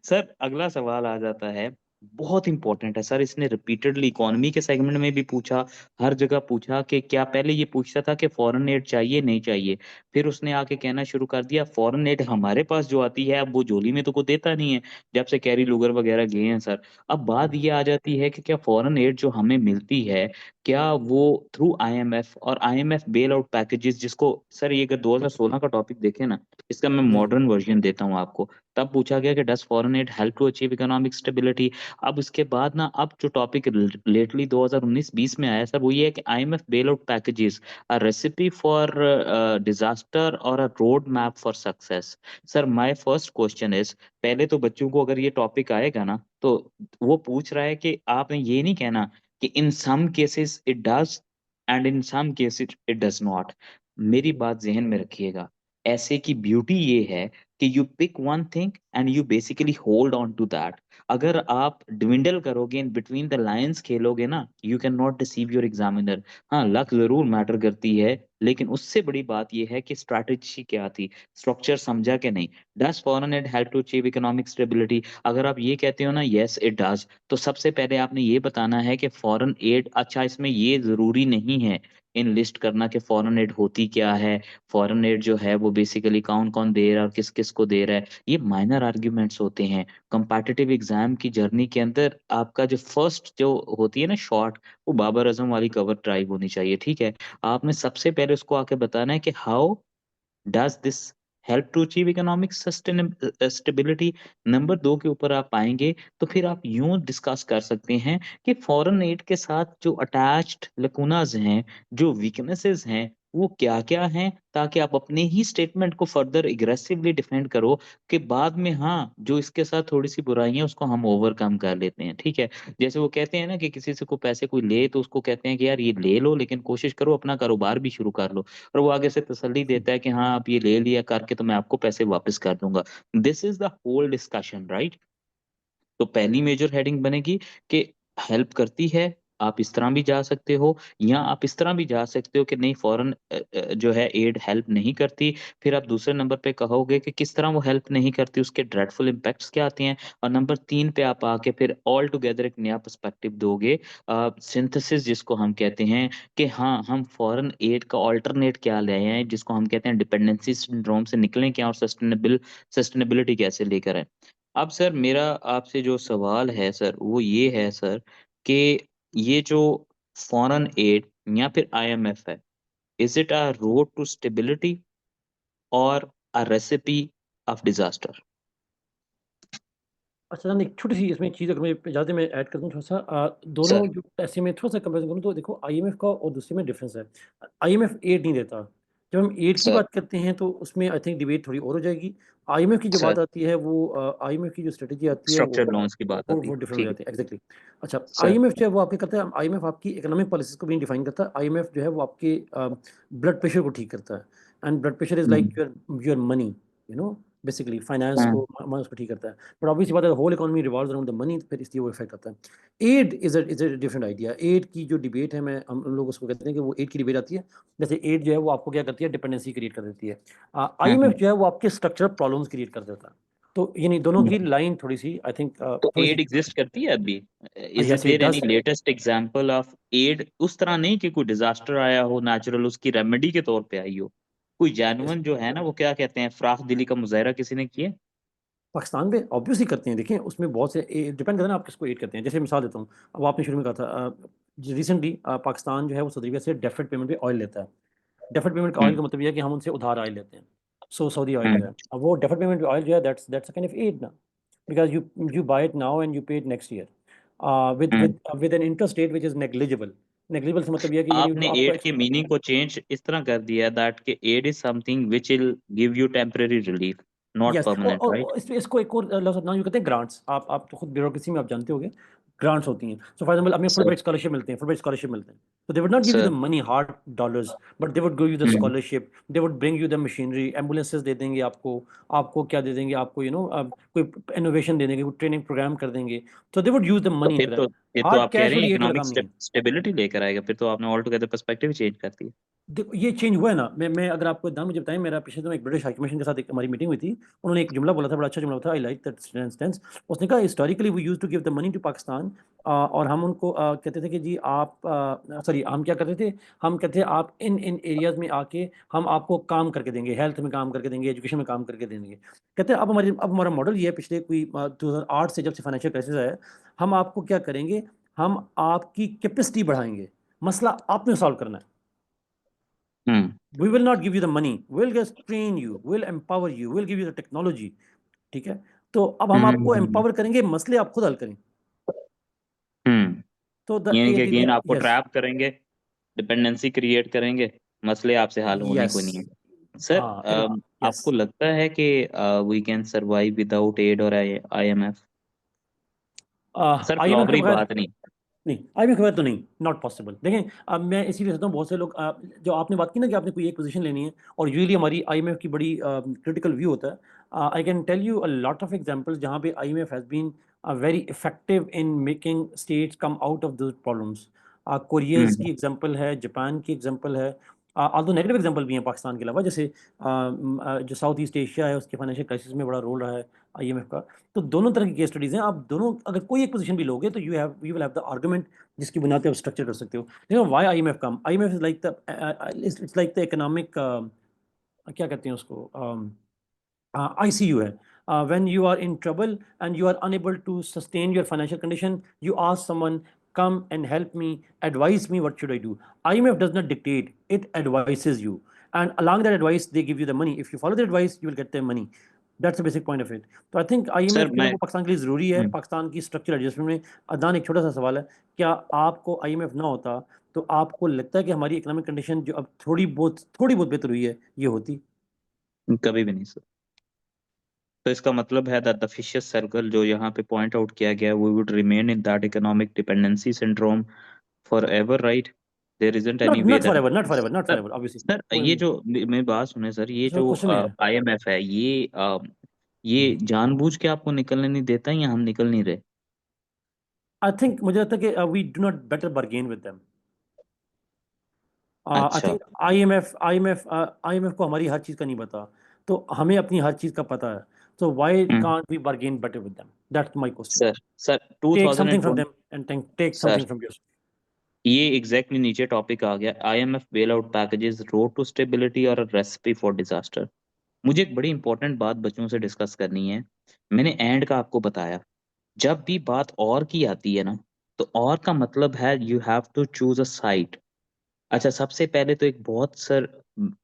Speaker 1: सर अगला सवाल आ जाता है, बहुत इंपॉर्टेंट है सर, इसने रिपीटेडली इकोनॉमी के सेगमेंट में भी पूछा, हर जगह पूछा कि क्या, पहले ये पूछता था कि फॉरेन एड चाहिए नहीं चाहिए, फिर उसने आके कहना शुरू कर दिया फॉरेन एड हमारे पास जो आती है अब वो झोली में तो कोई देता नहीं है, जब से कैरी लूगर वगैरह गए हैं सर। अब बात ये आ जाती है कि क्या फॉरेन एड जो हमें मिलती है, क्या वो थ्रू आईएमएफ और आईएमएफ बेल आउट पैकेजेस, जिसको सर ये अगर 2016 का टॉपिक देखें ना, इसका मैं
Speaker 2: जी।
Speaker 1: मॉडर्न वर्जन देता हूँ आपको। तब पूछा गया कि does foreign aid help to achieve economic stability. अब इसके बाद ना, अब जो टॉपिक लेटली 2019-20 में आया सर, वो ये है कि IMF bail out packages a recipe for disaster और a road map for success. Sir my first question is, पहले तो बच्चों को अगर ये टॉपिक आएगा ना, तो वो पूछ रहा है कि आपने ये नहीं कहना कि in some cases it does and in some cases it does not. मेरी बात जहन में रखिएगा, ऐसे की ब्यूटी ये है कि you pick one thing and you basically hold on to that. अगर आप डिविंडल करोगे, इन बिटवीन द लाइंस खेलोगे ना, you can not deceive your examiner. हाँ, लक जरूर मैटर करती है, लेकिन उससे बड़ी बात यह है कि स्ट्रैटेजी क्या थी, स्ट्रक्चर समझा कि नहीं। Does foreign aid help to achieve economic stability? अगर आप ये कहते हो ना यस इट डज, तो सबसे पहले आपने ये बताना है कि फॉरेन एड, अच्छा इसमें ये जरूरी नहीं है इन लिस्ट करना कि फॉरेन एड होती क्या है, फॉरेन एड जो है वो बेसिकली कौन कौन दे रहा है और किस किस को दे रहा है, ये माइनर आर्ग्यूमेंट्स होते हैं। कंपैटिटिव एग्जाम की जर्नी के अंदर आपका जो फर्स्ट जो होती है ना शॉट, वो बाबर आजम वाली कवर ड्राइव होनी चाहिए, ठीक है। आपने सबसे पहले उसको आके बताना है कि how does this help to achieve economic stability. Number 2 के ऊपर आप आएंगे तो फिर आप यूं डिस्कस कर सकते हैं कि फॉरेन एड के साथ जो अटैच्ड लकूनाज हैं, जो वीकनेसेस हैं, वो क्या क्या हैं, ताकि आप अपने ही स्टेटमेंट को फर्दर एग्रेसिवली डिफेंड करो कि बाद में हाँ, जो इसके साथ थोड़ी सी बुराइयां उसको हम ओवरकम कर लेते हैं, ठीक है। जैसे वो कहते हैं ना कि किसी से को पैसे कोई ले तो उसको कहते हैं कि यार ये ले लो, लेकिन कोशिश करो अपना कारोबार भी शुरू कर लो, और वो आगे से तसल्ली देता है कि हाँ आप ये ले लिया करके तो मैं आपको पैसे वापस कर दूंगा। This is the whole discussion, right. तो पहली मेजर हेडिंग बनेगी कि हेल्प करती है, आप इस तरह भी जा सकते हो, या आप इस तरह भी जा सकते हो कि नहीं फॉरेन जो है एड हेल्प नहीं करती। फिर आप दूसरे नंबर पे कहोगे कि किस तरह वो हेल्प नहीं करती, उसके ड्रेडफुल इम्पैक्ट्स क्या आते हैं, और नंबर 3 पे आप आके फिर ऑल टुगेदर एक नया पर्सपेक्टिव दोगे, सिंथेसिस जिसको हम कहते हैं, कि हाँ हम फॉरेन एड का ऑल्टरनेट क्या ले आए हैं, जिसको हम कहते हैं डिपेंडेंसी सिंड्रोम से निकलें क्या, और सस्टेनेबिलिटी कैसे लेकर आए। अब सर मेरा आपसे जो सवाल है सर, वो ये है सर कि ये जो फॉरेन एड या फिर आईएमएफ है, is it a road to stability और अ रेसिपी ऑफ डिजास्टर?
Speaker 2: अच्छा, नहीं, एक छोटी-सी इसमें चीज़ अगर मुझे इजाज़त है मैं ऐड कर दूँ थोड़ा-सा, दोनों
Speaker 1: सर
Speaker 2: जो ऐसे में थोड़ा-सा कंपैरिज़न करूँ तो देखो आईएमएफ का और दूसरे में डिफ़रेंस है। आईएमएफ एड नहीं देता। जब हम एड की
Speaker 1: सर
Speaker 2: बात करते हैं तो उसमें आई थिंक डिबेट थोड़ी और हो जाएगी। आईएमएफ की जो
Speaker 1: सर
Speaker 2: बात आती है वो आईएमएफ की जो स्ट्रैटेजी आती है
Speaker 1: स्ट्रक्चर लोन्स की बात आती
Speaker 2: वो
Speaker 1: है,
Speaker 2: डिफरेंट हो
Speaker 1: ठीक है
Speaker 2: जाती है, एग्ज़ैक्टली। अच्छा,
Speaker 1: सर।
Speaker 2: आईएमएफ जो है वो आपके करता है, आईएमएफ आपकी इकोनॉमिक पॉलिसीज़ को भी डिफाइन करता है। आईएमएफ जो है वो आपके ब्लड प्रेशर को ठीक करता है, and blood pressure is like
Speaker 1: hmm,
Speaker 2: your money, basically finance
Speaker 1: हाँ,
Speaker 2: को उसको ठीक करता है। बट ऑब्वियसली बात है, whole economy revolves around the money, फिर इसलिए वो इफेक्ट आता है। Aid is a different idea. Aid की जो डिबेट है, मैं हम लोग उसको कहते हैं कि वो एड की डिबेट आती है। जैसे एड जो है वो आपको क्या करती है, डिपेंडेंसी क्रिएट कर देती है। आईएमएफ
Speaker 1: हम्म,
Speaker 2: जो है वो आपके स्ट्रक्चरल प्रॉब्लम्स क्रिएट कर देता है। तो ये नहीं, दोनों की
Speaker 1: हम्म।
Speaker 2: लाइन थोड़ी सी आई थिंक
Speaker 1: तो
Speaker 2: थोड़ी सी।
Speaker 1: एड एग्जिस्ट करती है अभी? Is
Speaker 2: yes, it
Speaker 1: there any
Speaker 2: does.
Speaker 1: Latest example of aid? उस तरह नहीं कि कोई डिजास्टर आया हो नेचुरल, उसकी रेमेडी के तौर पे आई हो, कोई जेन्युइन जो है ना, वो क्या कहते हैं, फराख दिली का मुजाहरा किसी ने किया?
Speaker 2: पाकिस्तान में ऑब्वियसली करते हैं। देखिए उसमें बहुत से डिपेंड करता है ना आप किसको एड करते हैं। जैसे मिसाल देता हूँ, अब आपने शुरू में कहा था रिसेंटली पाकिस्तान जो है वो सऊदी अरबिया से डेफर्ड पेमेंट पे ऑयल लेता है। डेफर्ड पेमेंट का ऑयल
Speaker 1: हम्म,
Speaker 2: का मतलब ये है कि हम उनसे उधार ऑयल लेते हैं। सो सऊदी ऑयल जो
Speaker 1: हम्म,
Speaker 2: है, अब वो डेफर्ड पेमेंट ऑयल जो है, that's a kind of aid ना, because you buy it now and you pay it next year
Speaker 1: hmm.
Speaker 2: With an interest rate which is negligible. Negligible से मतलब ये है कि यानी
Speaker 1: आपने
Speaker 2: आपको
Speaker 1: एड के मीनिंग को चेंज इस तरह कर दिया दैट कि aid is something which will give you temporary relief, not
Speaker 2: yes,
Speaker 1: permanent, right?
Speaker 2: इसको एक और लफ्ज़ अपनाना, जो कहते हैं ग्रांट्स। आप तो खुद ब्यूरोक्रेसी में आप जानते होंगे। ग्रांट्स होती हैं। सो फॉर एग्जांपल हमें फुल
Speaker 1: सर
Speaker 2: ब्राइट स्कॉलरशिप मिलते हैं, फुल ब्राइट स्कॉलरशिप मिलते हैं, तो they would not give you the
Speaker 1: sir
Speaker 2: money hard dollars, but they would give you the
Speaker 1: hmm
Speaker 2: scholarship, they would bring you the machinery, ambulances दे देंगे आपको, आपको क्या दे देंगे, आपको कोई इनोवेशन दे देंगे, कोई ट्रेनिंग प्रोग्राम कर देंगे, तो दे वुड यूज द
Speaker 1: तो
Speaker 2: मनी
Speaker 1: फिर
Speaker 2: टू
Speaker 1: तो
Speaker 2: दैट।
Speaker 1: फिर तो
Speaker 2: हार्ड
Speaker 1: आप कह
Speaker 2: कैश
Speaker 1: रहे
Speaker 2: और
Speaker 1: हैं
Speaker 2: ये वाला
Speaker 1: इकोनॉमिक
Speaker 2: काम नहीं है।
Speaker 1: स्टेबिलिटी लेकर आएगा, फिर तो आपने ऑल टुगेदर पर्सपेक्टिव चेंज कर दिया।
Speaker 2: देखो ये चेंज हुआ है ना, मैं अगर आपको दाम मुझे बताएं, मेरा पिछले दिनों एक ब्रिटिश हाई कमीशन के साथ एक हमारी मीटिंग हुई थी, उन्होंने एक जुमला बोला था, बड़ा अच्छा जुमला था, आई लाइक दैट सेंस। उसने कहा historically we used to give the money to Pakistan, और हम उनको कहते थे कि जी आप सॉरी हम क्या करते थे, हम कहते थे आप इन इन एरियाज में आके हम आपको काम करके देंगे, हेल्थ में काम करके देंगे, एजुकेशन में काम करके देंगे। कहते हैं अब हमारा मॉडल ये है, पिछले कोई 2008 से जब से फाइनेंशियल क्राइसिस आया है, हम आपको क्या करेंगे, हम आपकी कैपेसिटी बढ़ाएंगे, मसला आपने सॉल्व करना है।
Speaker 1: हम्म
Speaker 2: We will not give you the money, we'll just train you, we'll empower you, we'll give you the technology। ठीक है, तो अब हम आपको
Speaker 1: हम्म
Speaker 2: एम्पावर करेंगे, मसले आप खुद हल करें।
Speaker 1: हम्म
Speaker 2: तो
Speaker 1: यानी कि अगेन आपको
Speaker 2: यस,
Speaker 1: ट्रैप करेंगे, डिपेंडेंसी क्रिएट करेंगे, मसले आपसे हल होने
Speaker 2: यस,
Speaker 1: को नहीं है। सर
Speaker 2: हाँ, यस।
Speaker 1: आपको लगता है कि we can survive without aid और आईएमएफ? सर
Speaker 2: IMF के
Speaker 1: फ्लॉवरी
Speaker 2: बगैर
Speaker 1: बात नहीं।
Speaker 2: नहीं, IMF के बगैर तो नहीं, नॉट पॉसिबल। देखें, अब मैं इसीलिए सोचता हूँ, बहुत से लोग जो आपने बात की ना कि आपने कोई एक पोजीशन लेनी है, और यूजुअली हमारी IMF की बड़ी क्रिटिकल व्यू होता है। I can tell you a lot of examples जहाँ पे IMF has been very effective in making states come out of those problems. Korea's
Speaker 1: hmm
Speaker 2: की एग्जांपल है, जापान की एग्जांपल है, आल्दो नेगेटिव एग्जांपल भी हैं पाकिस्तान के अलावा, जैसे जो साउथ ईस्ट एशिया है उसके फाइनेंशियल क्राइसिस में बड़ा रोल रहा है IMF का। तो दोनों तरह की केस स्टडीज हैं, आप दोनों अगर कोई एक पोजीशन भी लोगे तो you will have the argument जिसकी बुनियाद पे आप स्ट्रक्चर कर सकते हो। Why IMF come, IMF is like the it's like the economic, क्या कहते हैं उसको, ICU है। When you are in trouble and you are unable to sustain your financial condition, you ask someone, come and help me, advise me, what should I do? IMF does not dictate, it advises you, and along that advice they give you the money. If you follow the advice you will get the money. That's the basic point of it. तो I think
Speaker 1: sir
Speaker 2: IMF जो है
Speaker 1: मैं
Speaker 2: वो पाकिस्तान के लिए ज़रूरी है, पाकिस्तान की स्ट्रक्चर एडजस्टमेंट में। अदनान, एक छोटा सा सवाल है, क्या आपको IMF ना होता तो आपको लगता है कि हमारी इकोनॉमिक कंडीशन जो अब थोड़ी बहुत बेहतर हुई है, ये होती?
Speaker 1: कभी भी नहीं सर। तो इसका मतलब है दैट द फिशियस सर्कल जो यहाँ पे पॉइंट आउट किया गया है, we would remain in that economic dependency syndrome for ever, right? There isn't any
Speaker 2: not
Speaker 1: way
Speaker 2: not for
Speaker 1: that
Speaker 2: ever, not for ever, not for
Speaker 1: sir
Speaker 2: ever, obviously.
Speaker 1: Sir ये जो मेरी बात सुने sir, ये
Speaker 2: इसमें
Speaker 1: जो
Speaker 2: क्वेश्चन है।
Speaker 1: IMF है, ये जानबूझ के आपको निकलने नहीं देता है या हम निकल नहीं रहे?
Speaker 2: आई थिंक, मुझे लगता है कि we do not better bargain with them. I
Speaker 1: अच्छा।
Speaker 2: थिंक IMF को हमारी हर चीज़ का नहीं पता, तो हमें अपनी हर चीज़ का पता है। तो why
Speaker 1: hmm,
Speaker 2: can't we bargain better with them? That's my question.
Speaker 1: Sir sir
Speaker 2: take something from
Speaker 1: 2020
Speaker 2: them and take
Speaker 1: sir
Speaker 2: something from your.
Speaker 1: ये एग्जैक्टली नीचे टॉपिक आ गया, IMF bail out packages, road to stability और recipe for disaster. मुझे एक बड़ी important बात बच्चों से डिस्कस करनी है। मैंने एंड का आपको बताया, जब भी बात और की आती है ना, तो और का मतलब है you have to choose a side. अच्छा, सबसे पहले तो एक बहुत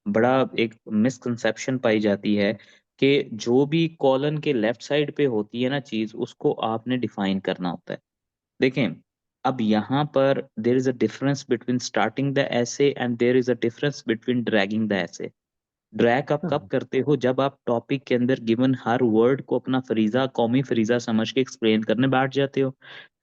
Speaker 1: बड़ा एक मिसकंसेप्शन पाई जाती है कि जो भी कॉलन के लेफ्ट साइड पे होती है ना चीज, उसको आपने डिफाइन करना होता है। देखें, अब यहाँ पर there is a difference between starting the essay and there is a difference between dragging the essay. Drag आप कब करते हो? जब आप टॉपिक के अंदर गिवन हर वर्ड को अपना फरीजा, कौमी फरीजा समझ के एक्सप्लेन करने बैठ जाते हो।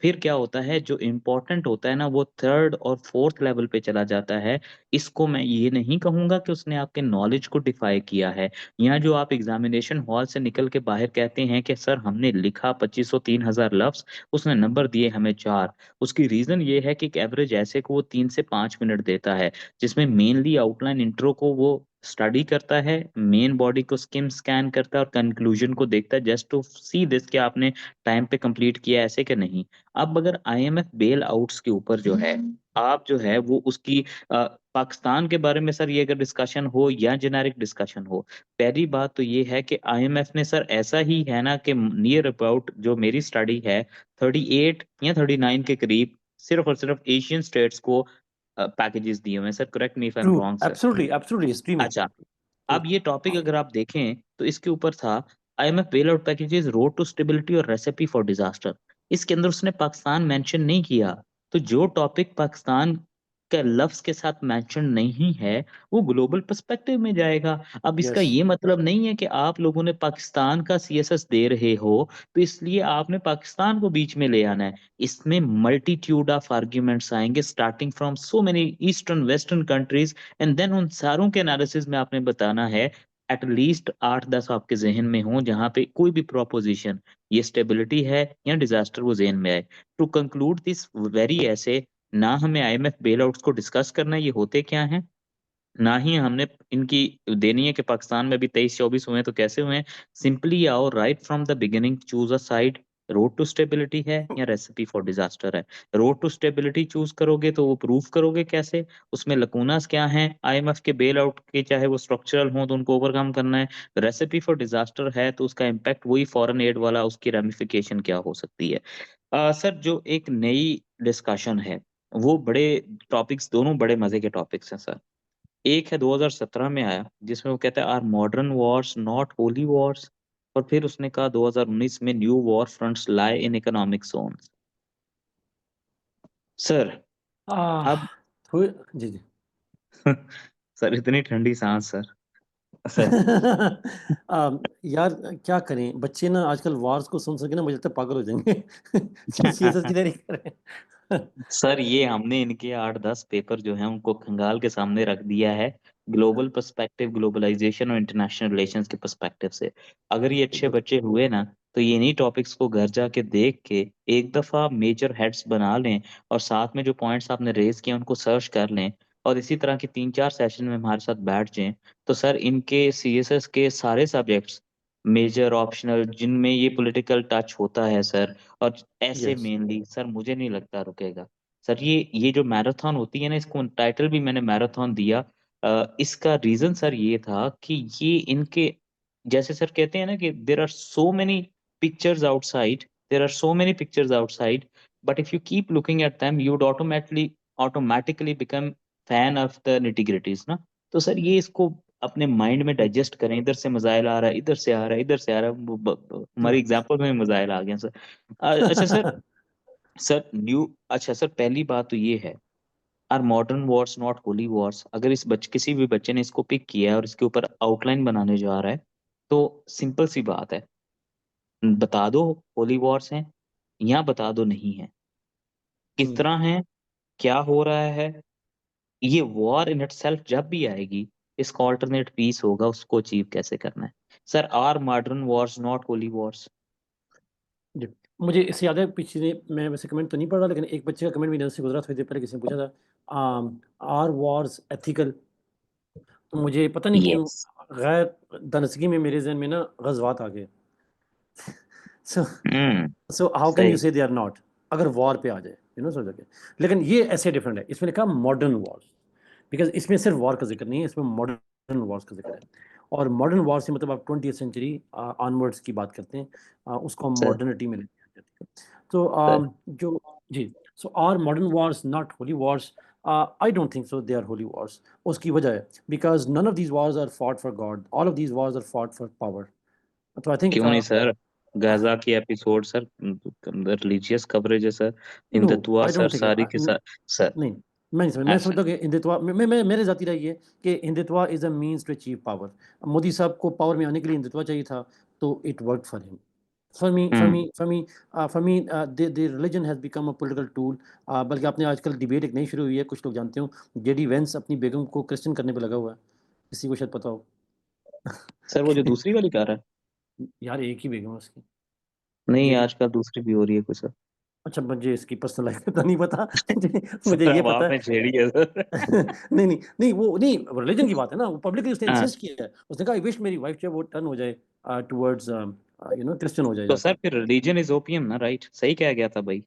Speaker 1: फिर क्या होता है, जो इम्पोर्टेंट होता है ना, वो थर्ड और फोर्थ लेवल पे चला जाता है। इसको मैं ये नहीं कहूंगा कि उसने आपके नॉलेज को डिफाई किया है। यहाँ जो आप एग्जामिनेशन हॉल से निकल के बाहर कहते हैं कि सर हमने लिखा 2500-3000 लफ्ज, उसने नंबर दिए हमें 4। उसकी रीजन ये है कि एक एवरेज ऐसे को वो 3 से 5 मिनट देता है, जिसमें मेनली आउटलाइन इंट्रो को वो स्टडी करता है, मेन बॉडी को स्किम स्कैन करता है और कंक्लूजन को देखता है, जस्ट टू सी दिस कि आपने टाइम पे कंप्लीट किया ऐसे कि नहीं। अब अगर आईएमएफ बेल आउट्स के ऊपर जो है, आप जो है वो उसकी पाकिस्तान के बारे में सर ये अगर डिस्कशन हो या जेनेरिक डिस्कशन हो, पहली बात तो ये है कि आईएमएफ ने सर ऐसा ही है ना कि नियर अबाउट जो मेरी स्टडी है 38 या 39 के करीब सिर्फ और सिर्फ एशियन स्टेट्स को पैकेजेस दिए हुए हैं। Sir correct me if I am
Speaker 2: true,
Speaker 1: wrong sir.
Speaker 2: Absolutely, absolutely, history में।
Speaker 1: अच्छा,
Speaker 2: ट्रू।
Speaker 1: अब ये टॉपिक अगर आप देखें तो इसके ऊपर था IMF bail out packages, road to stability और रेसिपी फॉर डिजास्टर। इसके अंदर उसने पाकिस्तान मेंशन नहीं किया। तो जो टॉपिक पाकिस्तान का लफ्ज के साथ मेंशन नहीं है वो ग्लोबल पर्सपेक्टिव में जाएगा। अब इसका
Speaker 2: यस
Speaker 1: ये मतलब नहीं है कि आप लोगों ने पाकिस्तान का सीएसएस दे रहे हो तो इसलिए आपने पाकिस्तान को बीच में ले आना है। इसमें मल्टीट्यूड ऑफ आर्ग्यूमेंट्स आएंगे starting from so many eastern western countries and then उन सारों के एनालिसिस में आपने बताना है एट लीस्ट 8-10 आपके जहन में हो जहां पे कोई भी प्रोपोजिशन ये स्टेबिलिटी है या डिजास्टर वो जहन में आए। टू कंक्लूड दिस वेरी ऐसे, ना हमें आईएमएफ बेल आउट्स को डिस्कस करना है ये होते क्या हैं, ना ही हमने इनकी देनी है कि पाकिस्तान में भी 23-24 हुए हैं तो कैसे हुए हैं। सिंपली आओ right from the beginning choose a side. Road to stability है या रेसिपी फॉर डिजास्टर है। रोड टू स्टेबिलिटी चूज करोगे तो वो प्रूफ करोगे कैसे, उसमें लकूनास क्या हैं आईएमएफ के बेल आउट के, चाहे वो स्ट्रक्चरल हो तो उनको ओवरकम करना है। रेसिपी फॉर डिजास्टर है तो उसका इम्पैक्ट वही फॉरेन एड वाला, उसकी रेमिफिकेशन क्या हो सकती है। सर जो एक नई डिस्कशन है वो बड़े टॉपिक्स, दोनों बड़े मजे के टॉपिक्स हैं सर। एक है 2017 में आया जिसमें वो कहता है are modern wars not holy wars, और फिर उसने कहा 2019 में new war fronts lie in economic zones. Sir
Speaker 2: ah
Speaker 1: अब
Speaker 2: थोड़ी जी जी
Speaker 1: सर इतनी ठंडी सांस सर। सर
Speaker 2: यार क्या करें बच्चे ना आजकल वार्स को सुन सके ना मुझे लगता है पागल हो जाएंगे जो सीएसएस की तैयारी कर रहे हैं
Speaker 1: सर ये हमने इनके 8-10 पेपर जो हैं उनको खंगाल के सामने रख दिया है ग्लोबल पर्सपेक्टिव, ग्लोबलाइजेशन और इंटरनेशनल रिलेशंस के पर्सपेक्टिव से। अगर ये अच्छे
Speaker 2: गुड
Speaker 1: बच्चे हुए ना तो ये इन्हीं टॉपिक्स को घर जाके देख के एक दफा मेजर हेड्स बना लें और साथ में जो पॉइंट्स आपने रेज किए उनको सर्च कर लें और इसी तरह के 3-4 सेशन में हमारे साथ बैठ जाएं तो सर इनके सीएसएस के सारे सब्जेक्ट्स मेजर ऑप्शनल जिनमें ये पॉलिटिकल टच होता है सर, और ऐसे
Speaker 2: यस
Speaker 1: मेनली सर मुझे नहीं लगता रुकेगा। सर ये जो मैराथन होती है ना, इसको टाइटल भी मैंने मैराथन दिया। इसका रीजन सर ये था कि ये इनके जैसे सर कहते हैं ना कि there are so many pictures outside, there are so many pictures outside, but if you keep looking at them you would automatically become fan of the nitty gritties ना। तो सर ये इसको अपने माइंड में डाइजेस्ट करें, इधर से मजाइल आ रहा है, इधर से आ रहा है, इधर से आ रहा है, हमारी एग्जाम्पल में मजाइल आ गया सर। अच्छा सर, सर न्यू अच्छा सर पहली बात तो ये है are modern wars not holy wars. अगर इस किसी भी बच्चे ने इसको पिक किया है और इसके ऊपर आउटलाइन बनाने जा रहा है तो सिंपल सी बात है, बता दो होली वॉर्स हैं या बता दो नहीं है, किस तरह है, क्या हो रहा है। ये वॉर इन इटसेल्फ जब भी आएगी इसका ऑल्टरनेट पीस होगा, उसको अचीव कैसे करना है। Sir are modern wars not holy wars.
Speaker 2: जी मुझे इससे याद है पिछले मैं वैसे कमेंट तो नहीं पढ़ रहा लेकिन एक बच्चे का कमेंट भी नजर से गुजरा थोड़ी देर पहले किसी ने पूछा था आर वॉर्स एथिकल तो मुझे पता नहीं क्यों
Speaker 1: यस।
Speaker 2: गैर दानस्गी में मेरे जहन में ना गजवात आ गए सो
Speaker 1: हम्म।
Speaker 2: सो हाउ कैन यू
Speaker 1: सही।
Speaker 2: से दे आर नॉट अगर वॉर पे आ जाए सोच के लेकिन ये ऐसे डिफरेंट है इसमें लिखा मॉडर्न वॉर बिकॉज इसमें सिर्फ वॉर का जिक्र नहीं है इसमें मॉडर्न वॉर्स का जिक्र है और मॉडर्न वॉर से मतलब आप 20th सेंचुरी ऑनवर्ड्स की बात करते हैं उसको हम
Speaker 1: सर
Speaker 2: मॉडर्निटी में लेते हैं ठीक है तो
Speaker 1: सर
Speaker 2: जो जी so are modern wars not holy wars I don't think so they are holy wars उसकी वजह है because none of these wars are fought for God all of these wars are fought for power तो I think
Speaker 1: क्यों नहीं sir, Gaza की episode sir, religious coverage है sir,
Speaker 2: no
Speaker 1: Hindutva
Speaker 2: I
Speaker 1: sir
Speaker 2: don't think
Speaker 1: सारी के साथ। Sir
Speaker 2: नहीं मैं नहीं समझ मैं
Speaker 1: ऐसा
Speaker 2: समझता हूँ कि हिंदुत्व मैं मेरे जाती रही है कि Hindutva is a means to achieve power Modi साहब को पावर में आने के लिए हिंदुत्व चाहिए था तो it work for him
Speaker 1: hmm.
Speaker 2: For me the religion has become a political tool बल्कि आपने आजकल डिबेट एक नई शुरू हुई है कुछ लोग जानते हो जेडी वेंस अपनी बेगम को क्रिश्चियन करने पे लगा हुआ है किसी को शायद पता हो
Speaker 1: सर वो जो दूसरी वाली कार है,
Speaker 2: यार एक ही बेगम है उसकी
Speaker 1: नहीं
Speaker 2: जेडी
Speaker 1: आजकल दूसरी भी हो रही है कुछ सर।
Speaker 2: अच्छा मुझे इसकी पर्सनल लाइफ का नहीं पता मुझे मुझे
Speaker 1: सर
Speaker 2: ये
Speaker 1: अब
Speaker 2: पता
Speaker 1: आपने
Speaker 2: है
Speaker 1: छेड़ी है सर।
Speaker 2: नहीं नहीं नहीं वो नहीं रिलीजन की बात है ना वो पब्लिकली उसने
Speaker 1: हाँ
Speaker 2: इंसिस्ट किया है उसने कहा आई विश मेरी वाइफ जो है वो टर्न हो जाए टुवर्ड्स क्रिश्चियन हो जाए
Speaker 1: तो सर
Speaker 2: जाके
Speaker 1: फिर रिलीजन इज ओपियम ना, राइट, सही कहा गया था भाई।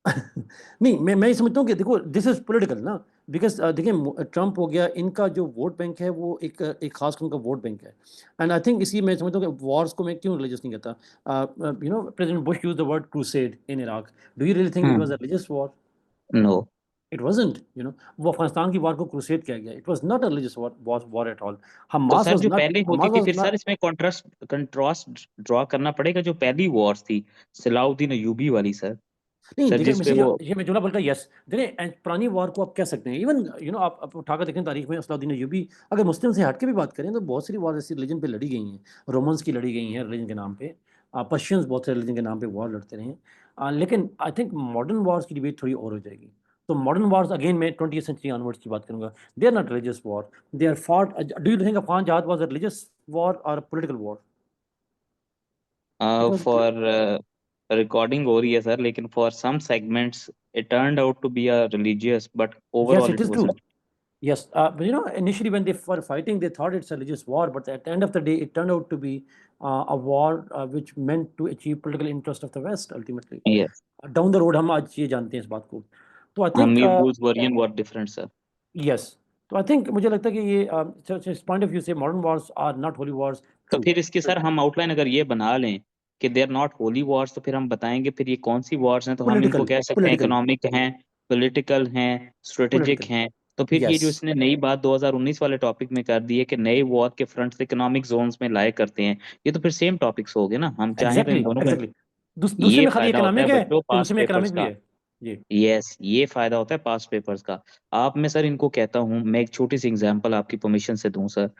Speaker 2: नहीं मैं ये समझता हूँ कि देखो दिस इज पॉलिटिकल ना बिकॉज देखिए ट्रम्प हो गया इनका जो वोट बैंक है वो एक खास किस्म का वोट बैंक है एंड आई थिंक इसी मैं समझता हूँ कि वॉर्स को मैं क्यों रिलीजियस नहीं कहता president Bush use the word crusade in Iraq do you really think it was
Speaker 1: hmm.
Speaker 2: A religious war
Speaker 1: no.
Speaker 2: It wasn't वो अफगानिस्तान की वार को क्रूसेड किया गया it was not a religious war at all
Speaker 1: तो
Speaker 2: Hamas
Speaker 1: sir
Speaker 2: was
Speaker 1: जो
Speaker 2: not
Speaker 1: पहले होती
Speaker 2: Hamas
Speaker 1: थी
Speaker 2: वाज
Speaker 1: फिर सर
Speaker 2: नॉट
Speaker 1: इसमें कंट्रास्ट कंट्रास्ट ड्रॉ करना पड़ेगा, जो पहली वॉर्स थी सलाउद्दीन अयूबी वाली सर।
Speaker 2: नहीं
Speaker 1: सर
Speaker 2: देखिए
Speaker 1: जिस पे
Speaker 2: मिस्टर
Speaker 1: वो
Speaker 2: ये मैं जुमला बोलता यस देखिए पुरानी वॉर को आप कह सकते हैं इवन आप उठाकर देखें तारीख में असलाउद्दीन अय्यूबी अगर मुस्लिम से हट के भी बात करें तो बहुत सारी वॉर ऐसी रिलीजन पे लड़ी गई हैं रोमन्स की लड़ी गई हैं रिलीजन के नाम पे पर्शियंस बहुत से रिलीजन के नाम पे वॉर लड़ते रहे हैं लेकिन आई थिंक मॉडर्न वॉर्स की डिबेट थोड़ी और हो जाएगी तो मॉडर्न वॉर्स अगेन मैं 20th सेंचुरी ऑनवर्ड्स की बात करूंगा they are not religious war they are fought do you think Afghan jihad was a religious war और political war it was
Speaker 1: for recording हो रही है सर, लेकिन for some segments it turned out to be a religious, but
Speaker 2: yes
Speaker 1: overall
Speaker 2: it
Speaker 1: it
Speaker 2: is true
Speaker 1: wasn't.
Speaker 2: Yes, but initially when they were fighting, they thought it's a religious war, but at the end of the day, it turned out to be a war which meant to achieve political interest of the West ultimately.
Speaker 1: Yes,
Speaker 2: Down the road, हम आज ये जानते हैं इस बात को. तो I think
Speaker 1: Hamirpur's version was different, sir.
Speaker 2: yes. तो I think मुझे लगता है कि ये इस point of view से modern wars are not holy wars.
Speaker 1: तो
Speaker 2: True.
Speaker 1: फिर इसकी सर हम आउटलाइन अगर ये बना लें कि they are not holy wars, तो फिर हम बताएंगे फिर ये कौन सी वॉर्स हैं, तो हम इनको
Speaker 2: Political,
Speaker 1: कह सकते हैं
Speaker 2: political,
Speaker 1: इकोनॉमिक हैं, पॉलिटिकल हैं, स्ट्रेटेजिक
Speaker 2: political.
Speaker 1: हैं। तो फिर ये जो
Speaker 2: Yes.
Speaker 1: इसने नई बात 2019 वाले टॉपिक में कर दी है कि नए वॉर के फ्रंट्स इकोनॉमिक जोन्स में लाए करते हैं, ये तो फिर सेम टॉपिक्स हो गए ना, हम चाहें तो इन
Speaker 2: Exactly,
Speaker 1: दोनों को।
Speaker 2: exactly. दूसरे
Speaker 1: ये
Speaker 2: में खाली
Speaker 1: फायदा होता है
Speaker 2: इकोनॉमिक है,
Speaker 1: बच्चों
Speaker 2: फिर
Speaker 1: पास
Speaker 2: दूसरे में
Speaker 1: पेपर्स
Speaker 2: इकोनॉमिक भी
Speaker 1: का।
Speaker 2: है. जी.
Speaker 1: यस, ये फायदा होता है पास्ट पेपर्स का। आप मैं सर इनको कहता हूँ, मैं एक छोटी सी एग्जांपल आपकी परमिशन से दूं सर।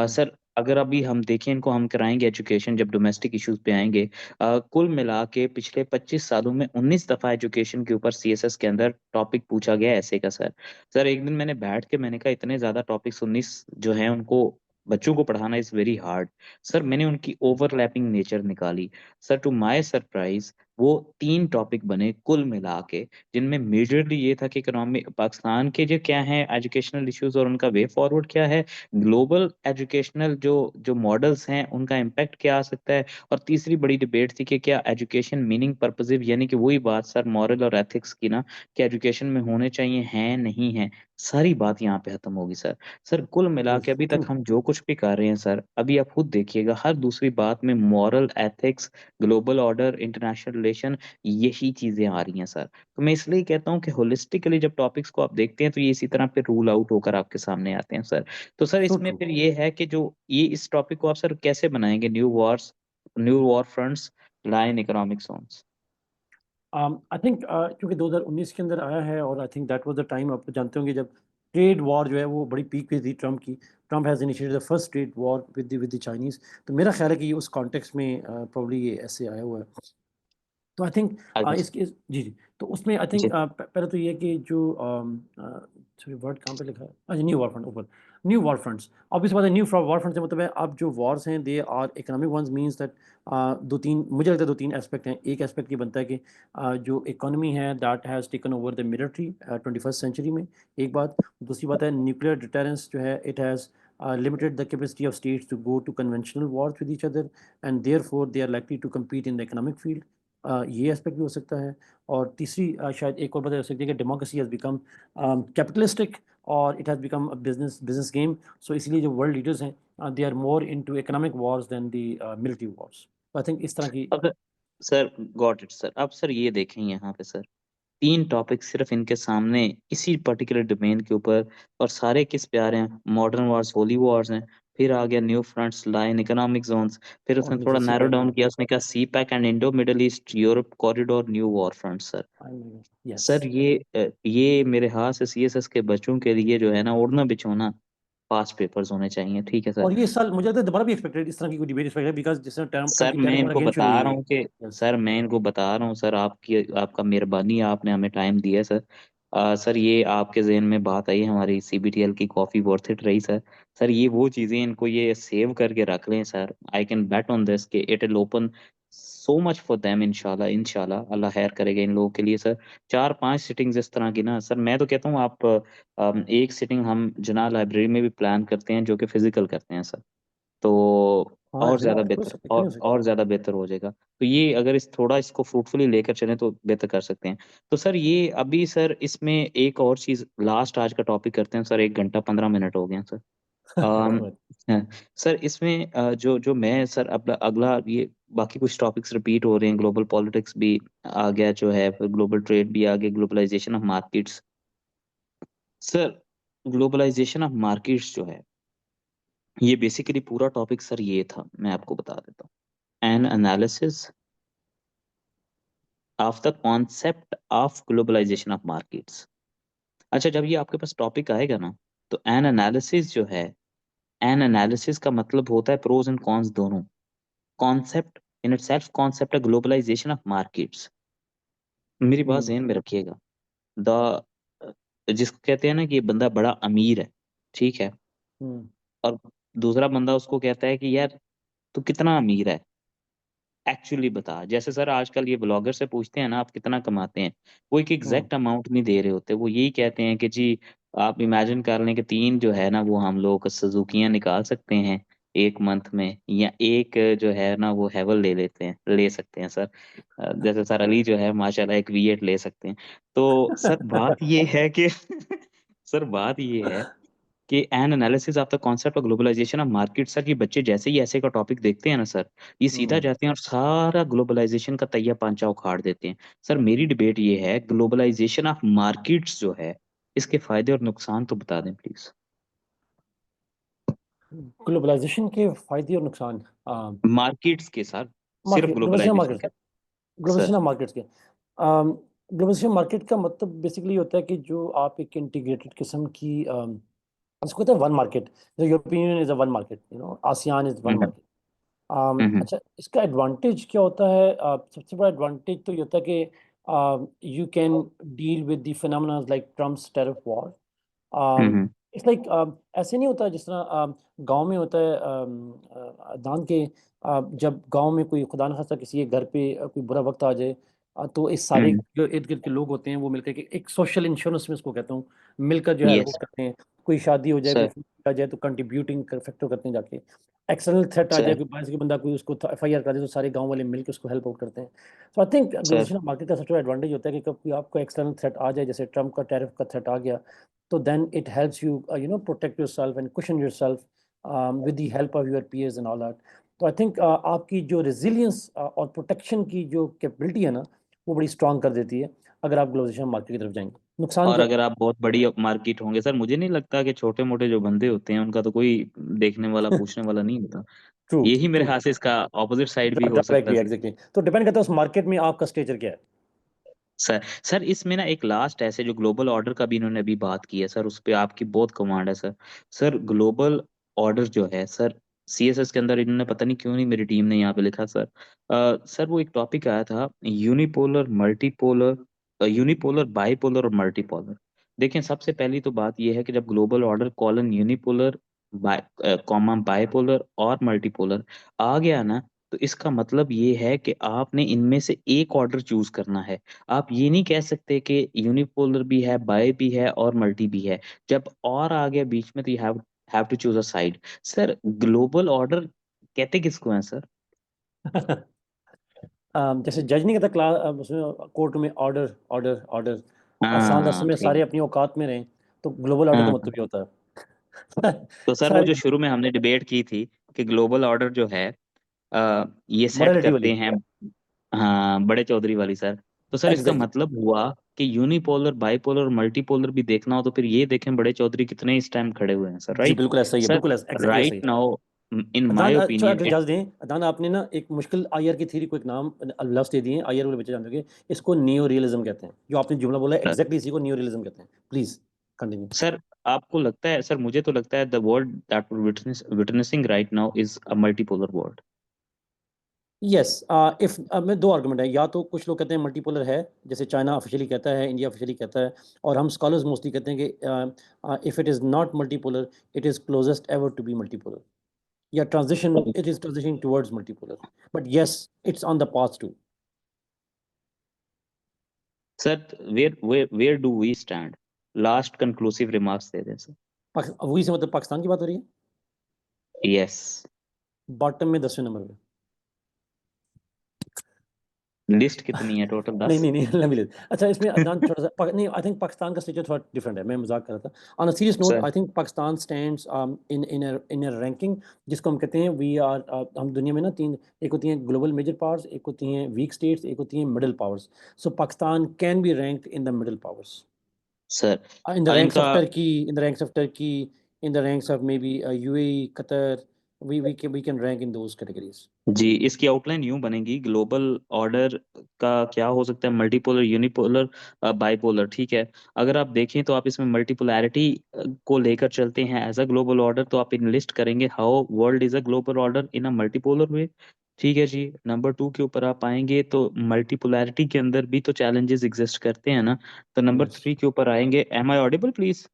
Speaker 1: सर अगर अभी हम देखें, इनको हम कराएंगे एजुकेशन जब डोमेस्टिक इश्यूज पे आएंगे, कुल मिला के पिछले 25 सालों में 19 दफा एजुकेशन के ऊपर सीएसएस के अंदर टॉपिक पूछा गया है ऐसे का सर। सर एक दिन मैंने बैठ के मैंने कहा इतने ज्यादा टॉपिक्स 19 जो हैं उनको बच्चों को पढ़ाना इज वेरी हार्ड। सर मैंने उनकी ओवरलैपिंग नेचर निकाली। सर टू माय सरप्राइज वो 3 टॉपिक बने कुल मिला के, जिनमें मेजरली ये था कि इकोनॉमी पाकिस्तान के जो क्या है एजुकेशनल इश्यूज और उनका वे फॉरवर्ड क्या है, ग्लोबल एजुकेशनल जो जो मॉडल्स हैं उनका इम्पैक्ट क्या आ सकता है, और तीसरी बड़ी डिबेट थी कि क्या एजुकेशन मीनिंग पर्पसिव, यानी कि वही बात सर मॉरल और एथिक्स की ना, कि एजुकेशन में होने चाहिए हैं नहीं है, सारी बात यहाँ पे खत्म होगी सर। सर कुल मिला के अभी तक
Speaker 2: True.
Speaker 1: हम जो कुछ भी कर रहे हैं सर, अभी आप खुद देखिएगा हर दूसरी बात में moral ethics, global order, international relation, यही चीजें आ रही हैं सर। तो मैं इसलिए कहता हूँ कि होलिस्टिकली जब टॉपिक्स को आप देखते हैं तो ये इसी तरह पे रूल आउट होकर आपके सामने आते हैं सर। तो सर
Speaker 2: So
Speaker 1: इसमें
Speaker 2: true.
Speaker 1: फिर ये है कि जो ये इस टॉपिक को आप सर कैसे बनाएंगे, new war fronts line economic zones.
Speaker 2: I think क्योंकि 2019 के अंदर आया है और I think that was the time आप जानते होंगे जब ट्रेड वॉर जो है वो बड़ी पीक पे थी ट्रम्प की Trump has initiated the first trade war with the Chinese तो मेरा ख्याल है कि ये उस कॉन्टेक्स्ट में प्रॉब्ली ये ऐसे आया हुआ है तो आई थिंक
Speaker 1: आगे
Speaker 2: इसके जी जी तो उसमें आई थिंक
Speaker 1: जी।
Speaker 2: पहले तो ये है कि जो सॉरी वर्ड कहाँ पे लिखा है अच्छा न्यू वॉर फ्रंट ऊपर न्यू वॉर फ्रंट्स ऑब्वियस बात है न्यू वॉर फ्रंट से मतलब है अब जो वॉर्स हैं they are economic ones means that दो तीन मुझे लगता है दो तीन एस्पेक्ट हैं एक एस्पेक्ट ये बनता है कि जो इकोनॉमी है that has taken over the military 21st century में एक बात दूसरी बात है न्यूक्लियर डिटरेंस जो है it has limited the capacity of states to go to conventional wars with each other and therefore they are likely to compete in the economic field ये aspect भी हो सकता है और तीसरी शायद एक और बात हो सकती है कि डेमोक्रेसी हैज़ बिकम कैपिटलिस्टिक और it has become a business game so इसलिए जो वर्ल्ड लीडर्स हैं they are more into economic wars than the military wars I think इस तरह की
Speaker 1: अब सर गॉट इट सर। अब सर ये देखें यहाँ पे सर 3 टॉपिक सिर्फ इनके सामने इसी पर्टिकुलर डोमेन के ऊपर, और सारे किस पे आ रहे हैं, मॉडर्न वॉर्स, होली वॉर्स हैं। फिर आ गया new fronts line economic zones, फिर
Speaker 2: और
Speaker 1: उसने थोड़ा
Speaker 2: नीचे सी
Speaker 1: नैरो
Speaker 2: पैक
Speaker 1: डाउन किया, उसने कहा CPEC and Indo Middle East Europe corridor new war front sir.
Speaker 2: Yes
Speaker 1: sir ये मेरे हाथ से सीएसएस के बच्चों के लिए जो है ना, ओढ़ना बिछोना पास पेपर्स होने चाहिए, ठीक है सर।
Speaker 2: और ये साल मुझे लगता है दोबारा भी एक्सपेक्टेड इस तरह की कोई डिबेट एक्सपेक्टेड है बिकॉज जिस तरह ट्रम्प
Speaker 1: सर
Speaker 2: की
Speaker 1: मैं
Speaker 2: टेरिफ
Speaker 1: इनको
Speaker 2: अगेन शुरू
Speaker 1: बता
Speaker 2: हुई
Speaker 1: रहा
Speaker 2: है
Speaker 1: हूँ कि
Speaker 2: यस
Speaker 1: सर मैं इनको बता रहा हूँ सर, आपकी आपका मेहरबानी, आपने हमें टाइम दिया है सर। सर ये आपके जहन में बात आई, हमारी सीबीटीएल की कॉफी वर्थ इट रही सर। सर ये वो चीजें, इनको ये सेव करके रख लें sir, I can bet on this कि it will open so much for them, इंशाल्लाह इंशाल्लाह अल्लाह खैर करेगा इन लोगों के लिए सर। 4-5 सिटिंग्स इस तरह की ना सर, मैं तो कहता हूँ आप एक सिटिंग हम जना लाइब्रेरी में भी प्लान करते हैं जो कि फिजिकल करते हैं सर, तो
Speaker 2: हाँ
Speaker 1: और ज्यादा
Speaker 2: एब्सोल्युटली हो
Speaker 1: बेहतर,
Speaker 2: सकता है क्यों नहीं हो सकता
Speaker 1: और ज्यादा बेहतर हो जाएगा। तो ये अगर इस थोड़ा इसको फ्रूटफुली लेकर चलें तो बेहतर कर सकते हैं। तो सर ये अभी सर इसमें एक और चीज लास्ट आज का टॉपिक करते हैं सर, 1 घंटा 15 मिनट हो गए हैं सर। अम,
Speaker 2: कोई बात
Speaker 1: हाँ, सर इसमें जो जो मैं सर अगला अगला ये बाकी कुछ टॉपिक्स रिपीट हो रहे हैं, ग्लोबल पॉलिटिक्स भी आ गया जो है, फिर ग्लोबल ट्रेड भी आ गया, globalisation of markets. Sir globalisation of markets जो है, ये बेसिकली पूरा टॉपिक सर ये था, मैं आपको बता देता हूँ। An analysis of the concept of globalisation of markets. अच्छा, जब ये आपके पास टॉपिक आएगा ना, तो एन एनालिसिस जो है, एन एनालिसिस का मतलब होता है प्रोज एंड कॉन्स दोनों। कॉन्सेप्ट इन इटसेल्फ, कॉन्सेप्ट है ग्लोबलाइजेशन ऑफ मार्केट्स। मेरी बात
Speaker 2: हम्म
Speaker 1: ज़हन में रखिएगा। द जिसको कहते हैं ना कि ये बंदा बड़ा अमीर है, ठीक है,
Speaker 2: हम्म
Speaker 1: और दूसरा बंदा उसको कहता है कि यार तू कितना अमीर है, एक्चुअली बता। जैसे सर आजकल ये ब्लॉगर से पूछते हैं ना आप कितना कमाते हैं, वो एक
Speaker 2: हम्म
Speaker 1: एग्जैक्ट अमाउंट नहीं दे रहे होते। वो यही कहते हैं कि जी आप इमेजिन कर लें कि 3 जो है ना वो हम लोग सुजुकियां निकाल सकते हैं एक मंथ में, या एक जो है ना वो हैवल ले सकते हैं सर। जैसे सर अली जो है माशाल्लाह एक V8 ले सकते हैं। तो सर बात ये है कि सर बात ये है कि an analysis of the concept of globalisation of market. Sir ये बच्चे जैसे ही ऐसे का टॉपिक देखते हैं ना सर, ये सीधा
Speaker 2: हम्म
Speaker 1: जाते हैं और सारा ग्लोबलाइजेशन का तैया पांचा उखाड़ देते हैं। सर मेरी डिबेट ये है, ग्लोबलाइजेशन ऑफ मार्केट्स जो है, इसके फायदे और नुकसान तो बता दें प्लीज।
Speaker 2: ग्लोबलाइजेशन के फायदे और नुकसान।
Speaker 1: मार्केट्स के सर, सिर्फ
Speaker 2: मार्केट ग्लोबलाइजेशन
Speaker 1: ग्लोबलाइजेशन
Speaker 2: मार्केट्स
Speaker 1: का।
Speaker 2: ग्लोबलाइजेशन
Speaker 1: सर
Speaker 2: ऑफ मार्केट्स के ग्लोबलाइजेशन मार्केट का मतलब बेसिकली होता है कि जो आप एक इंटीग्रेटेड किस्म की इसको कहते हैं वन मार्केट। जो European Union is a one market, ASEAN is one
Speaker 1: hmm
Speaker 2: market.
Speaker 1: Hmm
Speaker 2: अच्छा, इसका एडवांटेज क्या होता है? सबसे बड़ा एडवांटेज तो ये होता है कि you can deal with the phenomena like Trump's tariff war. It's like ऐसे नहीं होता जिस तरह गांव में होता है। दान के जब गांव में कोई खुदा न खास्ता किसी के घर पे कोई बुरा वक्त आ जाए, तो इस सारे
Speaker 1: हम्म।
Speaker 2: जो इर्द गिर्द के लोग होते हैं वो मिलकर के एक सोशल इंश्योरेंस में इसको कहता हूँ, मिलकर जो है हेल्प
Speaker 1: यस
Speaker 2: करते हैं। कोई शादी हो जाए, कोई
Speaker 1: सर।
Speaker 2: फंक्शन आ जाए तो कंट्रीब्यूटिंग फैक्टर करते हैं जाके। एक्सटर्नल थ्रेट आ जाए,
Speaker 1: सर
Speaker 2: कोई बाहर से बंदा कोई उसको FIR कर दे तो सारे गांव वाले मिलकर उसको हेल्प आउट करते हैं। तो I think
Speaker 1: sir
Speaker 2: globalisation market का सबसे बड़ा एडवांटेज होता है कि कभी आपको एक्सटर्नल थ्रेट आ जाए, जैसे ट्रम्प का टैरिफ का थ्रेट आ गया, तो then it helps you protect yourself and cushion yourself with the help of your peers and all that. तो आई थिंक आपकी जो रेजिलियंस और प्रोटेक्शन की जो कैपेबिलिटी है ना, वो बड़ी स्ट्रांग कर देती है अगर आप ग्लोबलाइजेशन मार्केट की तरफ जाएंगे। नुकसान
Speaker 1: और
Speaker 2: क्या?
Speaker 1: अगर आप बहुत बड़ी मार्केट होंगे सर, मुझे नहीं लगता कि छोटे मोटे जो बंदे होते हैं उनका तो कोई देखने वाला पूछने वाला नहीं होता।
Speaker 2: ट्रू
Speaker 1: यही मेरे
Speaker 2: ट्रू।
Speaker 1: हाँ ख्याल से इसका ऑपोजिट साइड भी हो
Speaker 2: ड्रॉबैक
Speaker 1: सकता है
Speaker 2: भी
Speaker 1: सर।
Speaker 2: एग्जैक्टली, तो डिपेंड करता है उस मार्केट में आपका स्टेचर क्या है।
Speaker 1: सर सर इसमें ना एक लास्ट ऐसे जो ग्लोबल ऑर्डर का भी इन्होंने अभी बात की है सर, उस पे आपकी बहुत कमांड है सर। सर ग्लोबल ऑर्डर जो है सर, CSS के अंदर इन्होंने पता नहीं क्यों नहीं मेरी टीम ने यहाँ पे लिखा सर। सर वो एक टॉपिक आया था यूनिपोलर मल्टीपोलर, यूनिपोलर बाइपोलर और मल्टीपोलर। देखें सबसे पहली तो बात ये है कि जब global order colon unipolar comma bipolar और मल्टीपोलर आ गया ना, तो इसका मतलब ये है कि आपने इनमें से एक ऑर्डर चूज करना है। आप ये नहीं कह सकते कि यूनिपोलर भी है, बाय भी है और मल्टी भी है। जब और आ गया बीच में तो you have to choose a side. Sir global order कहते किसको है सर?
Speaker 2: जैसे जज नहीं कहता क्लास उसमें कोर्ट में ऑर्डर ऑर्डर ऑर्डर, और शांत
Speaker 1: हाँ
Speaker 2: में सारे
Speaker 1: ठीक।
Speaker 2: अपनी औकात में रहें, तो ग्लोबल ऑर्डर का
Speaker 1: हाँ,
Speaker 2: मतलब ये होता है।
Speaker 1: तो सर वो
Speaker 2: सारे
Speaker 1: जो शुरू में हमने डिबेट की थी कि ग्लोबल ऑर्डर जो है ये सेट
Speaker 2: मोरालिटी
Speaker 1: करते
Speaker 2: वाली।
Speaker 1: हैं, हाँ बड़े चौधरी वाली सर। तो सर इसका
Speaker 2: एग्जैक्टली।
Speaker 1: मतलब हुआ कि यूनिपोलर बाइपोलर और मल्टीपोलर भी देखना हो तो फिर ये देखें बड़े चौधरी कितने इस टाइम खड़े हुए हैं सर,
Speaker 2: जी
Speaker 1: राइट?
Speaker 2: बिल्कुल ऐसा ही है,
Speaker 1: सर
Speaker 2: बिल्कुल ऐसा, एग्जैक्टली ऐसा
Speaker 1: राइट
Speaker 2: ही है।
Speaker 1: नाउ इन माय
Speaker 2: अदान अच्छा
Speaker 1: ओपिनियन इट।
Speaker 2: इजाज़त दें, अदान आपने ना एक मुश्किल आईआर की थ्योरी को एक नाम लफ्स दे दिए हैं, आईआर वाले बच्चे जान दोगे, इसको नियो रियलिज्म कहते हैं। जो आपने जुमला बोला है एग्जैक्टली इसी को नियो रियलिज्म कहते हैं। Please continue.
Speaker 1: सर आपको लगता है सर, मुझे तो लगता है the world that witnessing right now is a multipolar world.
Speaker 2: Yes, if में दो आर्गुमेंट है, या तो कुछ लोग कहते हैं मल्टीपोलर है, जैसे चाइना ऑफिशियली कहता है, इंडिया ऑफिशियली कहता है, और हम स्कॉलर्स मोस्टली कहते हैं कि if it is not multipolar, it is closest ever to be multipolar, या transition, it is transitioning towards multipolar, but yes, it's on the path to.
Speaker 1: Sir where do we stand? Last conclusive remarks दे दें sir.
Speaker 2: वही से मतलब पाकिस्तान की बात हो रही है,
Speaker 1: यस।
Speaker 2: बॉटम में 10वें नंबर पे।
Speaker 1: लिस्ट कितनी है टोटल?
Speaker 2: नहीं
Speaker 1: 10?
Speaker 2: नहीं नहीं let me leave. अच्छा, इसमें अदनान थोड़ा सा नहीं, आई थिंक पाकिस्तान का स्टेचर थोड़ा डिफरेंट है, मैं मजाक कर रहा था। On a serious note,
Speaker 1: sir
Speaker 2: I think Pakistan stands in in a ranking, जिसको हम कहते हैं वी आर, हम दुनिया में ना तीन, एक होती हैं ग्लोबल मेजर पावर्स, एक होती हैं वीक स्टेट्स, एक होती हैं middle powers. So Pakistan can be ranked in the middle powers,
Speaker 1: sir
Speaker 2: in the ranks
Speaker 1: इनका
Speaker 2: of Turkey, in the ranks of Turkey, in the ranks of maybe UAE, Qatar, we can rank in those categories.
Speaker 1: जी, इसकी outline यूँ बनेगी, global order का क्या हो सकता है, multipolar, unipolar, bipolar, ठीक है? अगर आप देखें तो आप इसमें मल्टीपोलैरिटी को लेकर चलते हैं एज़ अ ग्लोबल ऑर्डर, तो आप इनलिस्ट करेंगे how world is a global order in a multipolar way, ठीक है जी। नंबर 2 के ऊपर आप आएँगे तो मल्टीपोलैरिटी के अंदर भी तो चैलेंजेस एक्सिस्ट करते हैं ना, तो नंबर
Speaker 2: Yes.
Speaker 1: 3 के ऊपर आएँगे, am I audible please?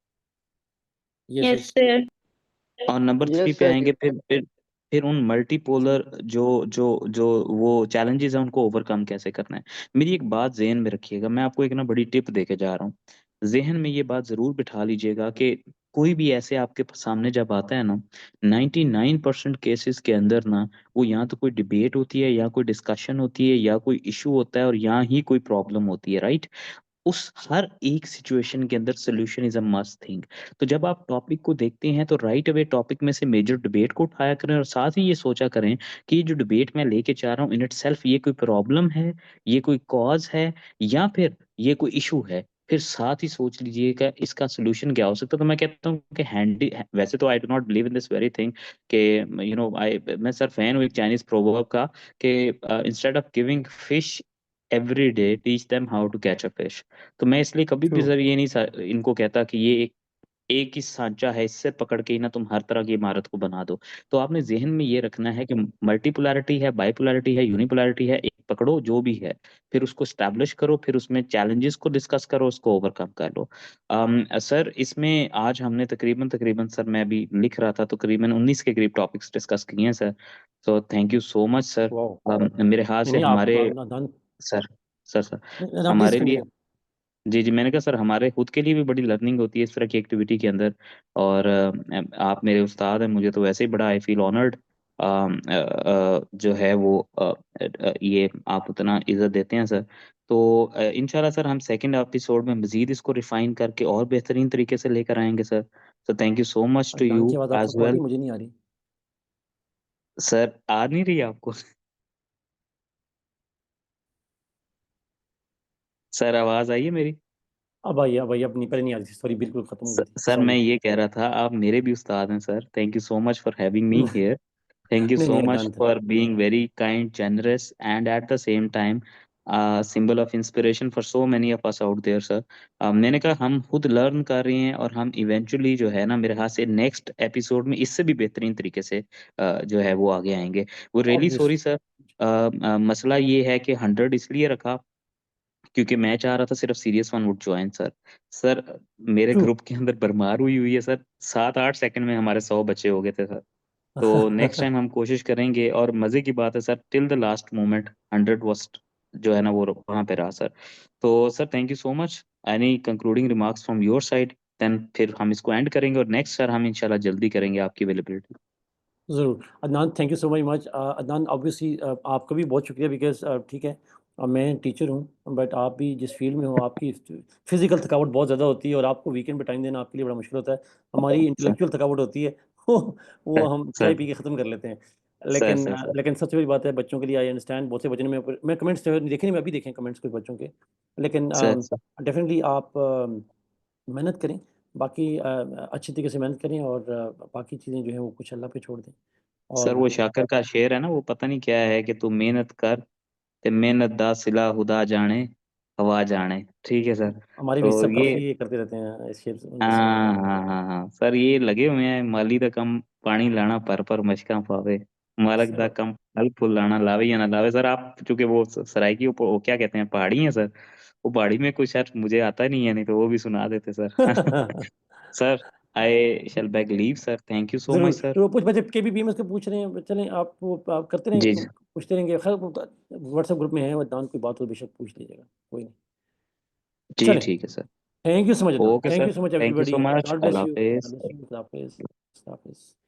Speaker 2: Yes,
Speaker 3: Yes,
Speaker 2: yes.
Speaker 3: sir.
Speaker 1: और नंबर 3
Speaker 4: यस
Speaker 1: पे
Speaker 4: सर।
Speaker 1: आएँगे, फिर उन मल्टीपोलर जो जो जो वो चैलेंजेज़ हैं उनको ओवरकम कैसे करना है। मेरी एक बात ज़हन में रखिएगा, मैं आपको एक ना बड़ी टिप देके जा रहा हूँ। ज़हन में ये बात ज़रूर बिठा लीजिएगा कि कोई भी ऐसे आपके सामने जब आता है ना, 99% केसेज़ के अंदर ना, वो या तो कोई डिबेट होती है, या कोई डिस्कशन होती है, या कोई इश्यू होता है, और या ही कोई प्रॉब्लम होती है, राइट? उस हर एक सिचुएशन के अंदर solution is a must thing. तो जब आप टॉपिक को देखते हैं तो राइट अवे टॉपिक में से मेजर डिबेट को उठाया करें, और साथ ही ये सोचा करें कि ये जो डिबेट मैं लेके जा रहा हूँ इन इटसेल्फ ये कोई प्रॉब्लम है, ये कोई कॉज़ है, या फिर ये कोई इश्यू है। फिर साथ ही सोच लीजिएगा इसका सॉल्यूशन क्या हो सकता है। तो मैं कहता हूँ कि वैसे तो आई do not believe in this very thing कि मैं सर फैन हूँ एक चाइनीज़ प्रोवर्ब का कि instead of giving fish every day teach them how to catch a fish. तो मैं इसलिए कभी भी
Speaker 2: True.
Speaker 1: सर ये नहीं इनको कहता कि ये एक ही सांचा है, इससे पकड़ के ही ना तुम हर तरह की इमारत को बना दो। तो आपने ज़हन में ये रखना है कि मल्टीपोलैरिटी है, बाइपोलैरिटी है, यूनिपोलैरिटी है, एक पकड़ो जो भी है, फिर उसको एस्टैब्लिश करो, फिर उसमें चैलेंजेस को डिस्कस करो, उसको ओवरकम कर लो। सर इसमें आज हमने तकरीबन सर मैं अभी लिख रहा था, तो तकरीबन 19 के करीब टॉपिक्स डिस्कस किए हैं sir. So thank you so much sir.
Speaker 2: Wow.
Speaker 1: मेरे ख़्याल
Speaker 2: नहीं
Speaker 1: से
Speaker 2: नहीं आप
Speaker 1: हमारे
Speaker 2: नादान
Speaker 1: सर सर
Speaker 2: नहीं प्लीज
Speaker 1: हमारे लिए,
Speaker 2: कंटिन्यू।
Speaker 1: जी, जी, मैंने कहा सर हमारे खुद के लिए भी बड़ी लर्निंग होती है इस तरह की एक्टिविटी के अंदर, और आप मेरे उस्ताद हैं, मुझे तो वैसे ही बड़ा आई फील ऑनर्ड जो है वो ये आप उतना इज़्ज़त देते हैं सर। तो इंशाल्लाह सर हम सेकंड एपिसोड में मज़ीद इसको रिफ़ाइन करके और बेहतरीन तरीके से लेकर आएँगे sir. So thank you so much to
Speaker 2: Adnan
Speaker 1: you
Speaker 2: की आवाज़ आप
Speaker 1: एज़
Speaker 2: सबको आ रही
Speaker 1: वेल।
Speaker 2: है, मुझे नहीं आ रही।
Speaker 1: सर आ नहीं रही है आपको? सर आवाज़ आई है मेरी?
Speaker 2: अब आई, अब नहीं, पहले नहीं आ रही थी, सॉरी, बिल्कुल खत्म हो गई थी,
Speaker 1: सर मैं
Speaker 2: सॉरी।
Speaker 1: ये कह रहा था आप मेरे भी उस्ताद हैं sir. Thank you so much for having me here. Thank you
Speaker 2: नहीं
Speaker 1: so
Speaker 2: नहीं
Speaker 1: much
Speaker 2: अदनान था।
Speaker 1: for being very kind, generous, and at the same time, a symbol of inspiration for so many of us out there, sir. मैंने कहा हम खुद learn कर रहे हैं, और हम इवेंचुअली जो है ना मेरे हाथ से नेक्स्ट एपिसोड में इससे भी बेहतरीन तरीके से जो है वो आगे आएंगे। वो रियली
Speaker 2: ऑब्वियस।
Speaker 1: Sorry sir. मसला ये है कि 100 इसलिए रखा क्योंकि मैं चाह रहा था सिर्फ serious one would join sir. Sir मेरे
Speaker 2: ट्रू।
Speaker 1: ग्रुप के अंदर भरमार हुई हुई है सर। 7-8 सेकंड में हमारे 100 बच्चे हो गए थे सर। तो नेक्स्ट टाइम हम कोशिश करेंगे, और मज़े की बात है sir till the last moment 100 was जो है ना वो वहाँ पे रहा सर। तो sir thank you so much. Any concluding remarks from your side? Then फिर हम इसको एंड करेंगे, और नेक्स्ट सर हम इंशाल्लाह जल्दी करेंगे आपकी अवेलेबिलिटी।
Speaker 2: ज़रूर। Adnan, thank you so very much. Adnan, obviously आपका भी बहुत शुक्रिया, बिकॉज़ ठीक है, मैं टीचर हूँ, बट आप भी जिस फ़ील्ड में हो आपकी फ़िज़िकल थकावट बहुत ज़्यादा होती है, और आपको वीकेंड पे टाइम देना आपके लिए बड़ा मुश्किल होता है। हमारी
Speaker 1: सर
Speaker 2: इंटेलेक्चुअल थकावट होती है वो
Speaker 1: सर
Speaker 2: हम चाय
Speaker 1: सर
Speaker 2: पी के ख़त्म कर लेते हैं।
Speaker 1: सर
Speaker 2: लेकिन
Speaker 1: सर सर
Speaker 2: लेकिन सबसे बड़ी बात है बच्चों के लिए, आई अंडरस्टैंड, बहुत से बच्चों ने मैं कमेंट्स तो देखे नहीं, मैं अभी देखे हैं कमेंट्स कुछ बच्चों के। लेकिन
Speaker 1: सर सर
Speaker 2: डेफ़िनिटली आप मेहनत करें, बाकी अच्छी तरीके से मेहनत करें, और बाकी चीज़ें जो हैं वो कुछ अल्लाह पे छोड़ दें।
Speaker 1: सर
Speaker 2: और
Speaker 1: वो शाकर का शेर है ना, वो पता नहीं क्या है कि तू मेहनत कर, ते मेहनत दा सिला खुदा जाने, हवा जाने। ठीक है सर।
Speaker 2: हमारे भी
Speaker 1: तो
Speaker 2: सब
Speaker 1: ये
Speaker 2: काफ़ी ये करते रहते हैं इस शेर उनमें से।
Speaker 1: हाँ, हाँ, हाँ, हाँ। सर ये लगे हुए हैं, माली दा कम पानी लाना पर मशकां पावे, मालक दा
Speaker 2: स
Speaker 1: कम फल फूल लाना लावे या ना लावे। सर आप चूंकि वो सराइकी वो क्या कहते हैं, पहाड़ी है सर। वो पहाड़ी में कुछ शायद मुझे आता नहीं है, नहीं तो वो भी सुना देते सर। Sir I shall back leave sir. Thank you so much
Speaker 2: ज़रूर,
Speaker 1: सर।
Speaker 2: तो कुछ बच्चे केबीपीएमएस के पूछ रहे हैं, चलें आप वो आप करते रहें,
Speaker 1: जी जी
Speaker 2: पूछते रहेंगे, खैर वो व्हाट्सएप ग्रुप में है, अदनान कोई बात हो बेशक पूछ लीजिएगा, कोई नहीं।
Speaker 1: जी
Speaker 2: चलें,
Speaker 1: ठीक है sir.
Speaker 2: Thank you so much Adnan,
Speaker 1: okay
Speaker 2: thank
Speaker 1: sir,
Speaker 2: you so much
Speaker 1: thank you
Speaker 2: everybody,
Speaker 1: so much.
Speaker 2: God bless
Speaker 1: Allah
Speaker 2: you,
Speaker 1: हाफिज।
Speaker 2: खुदा हाफ़िज़, खुदा हाफ़िज़।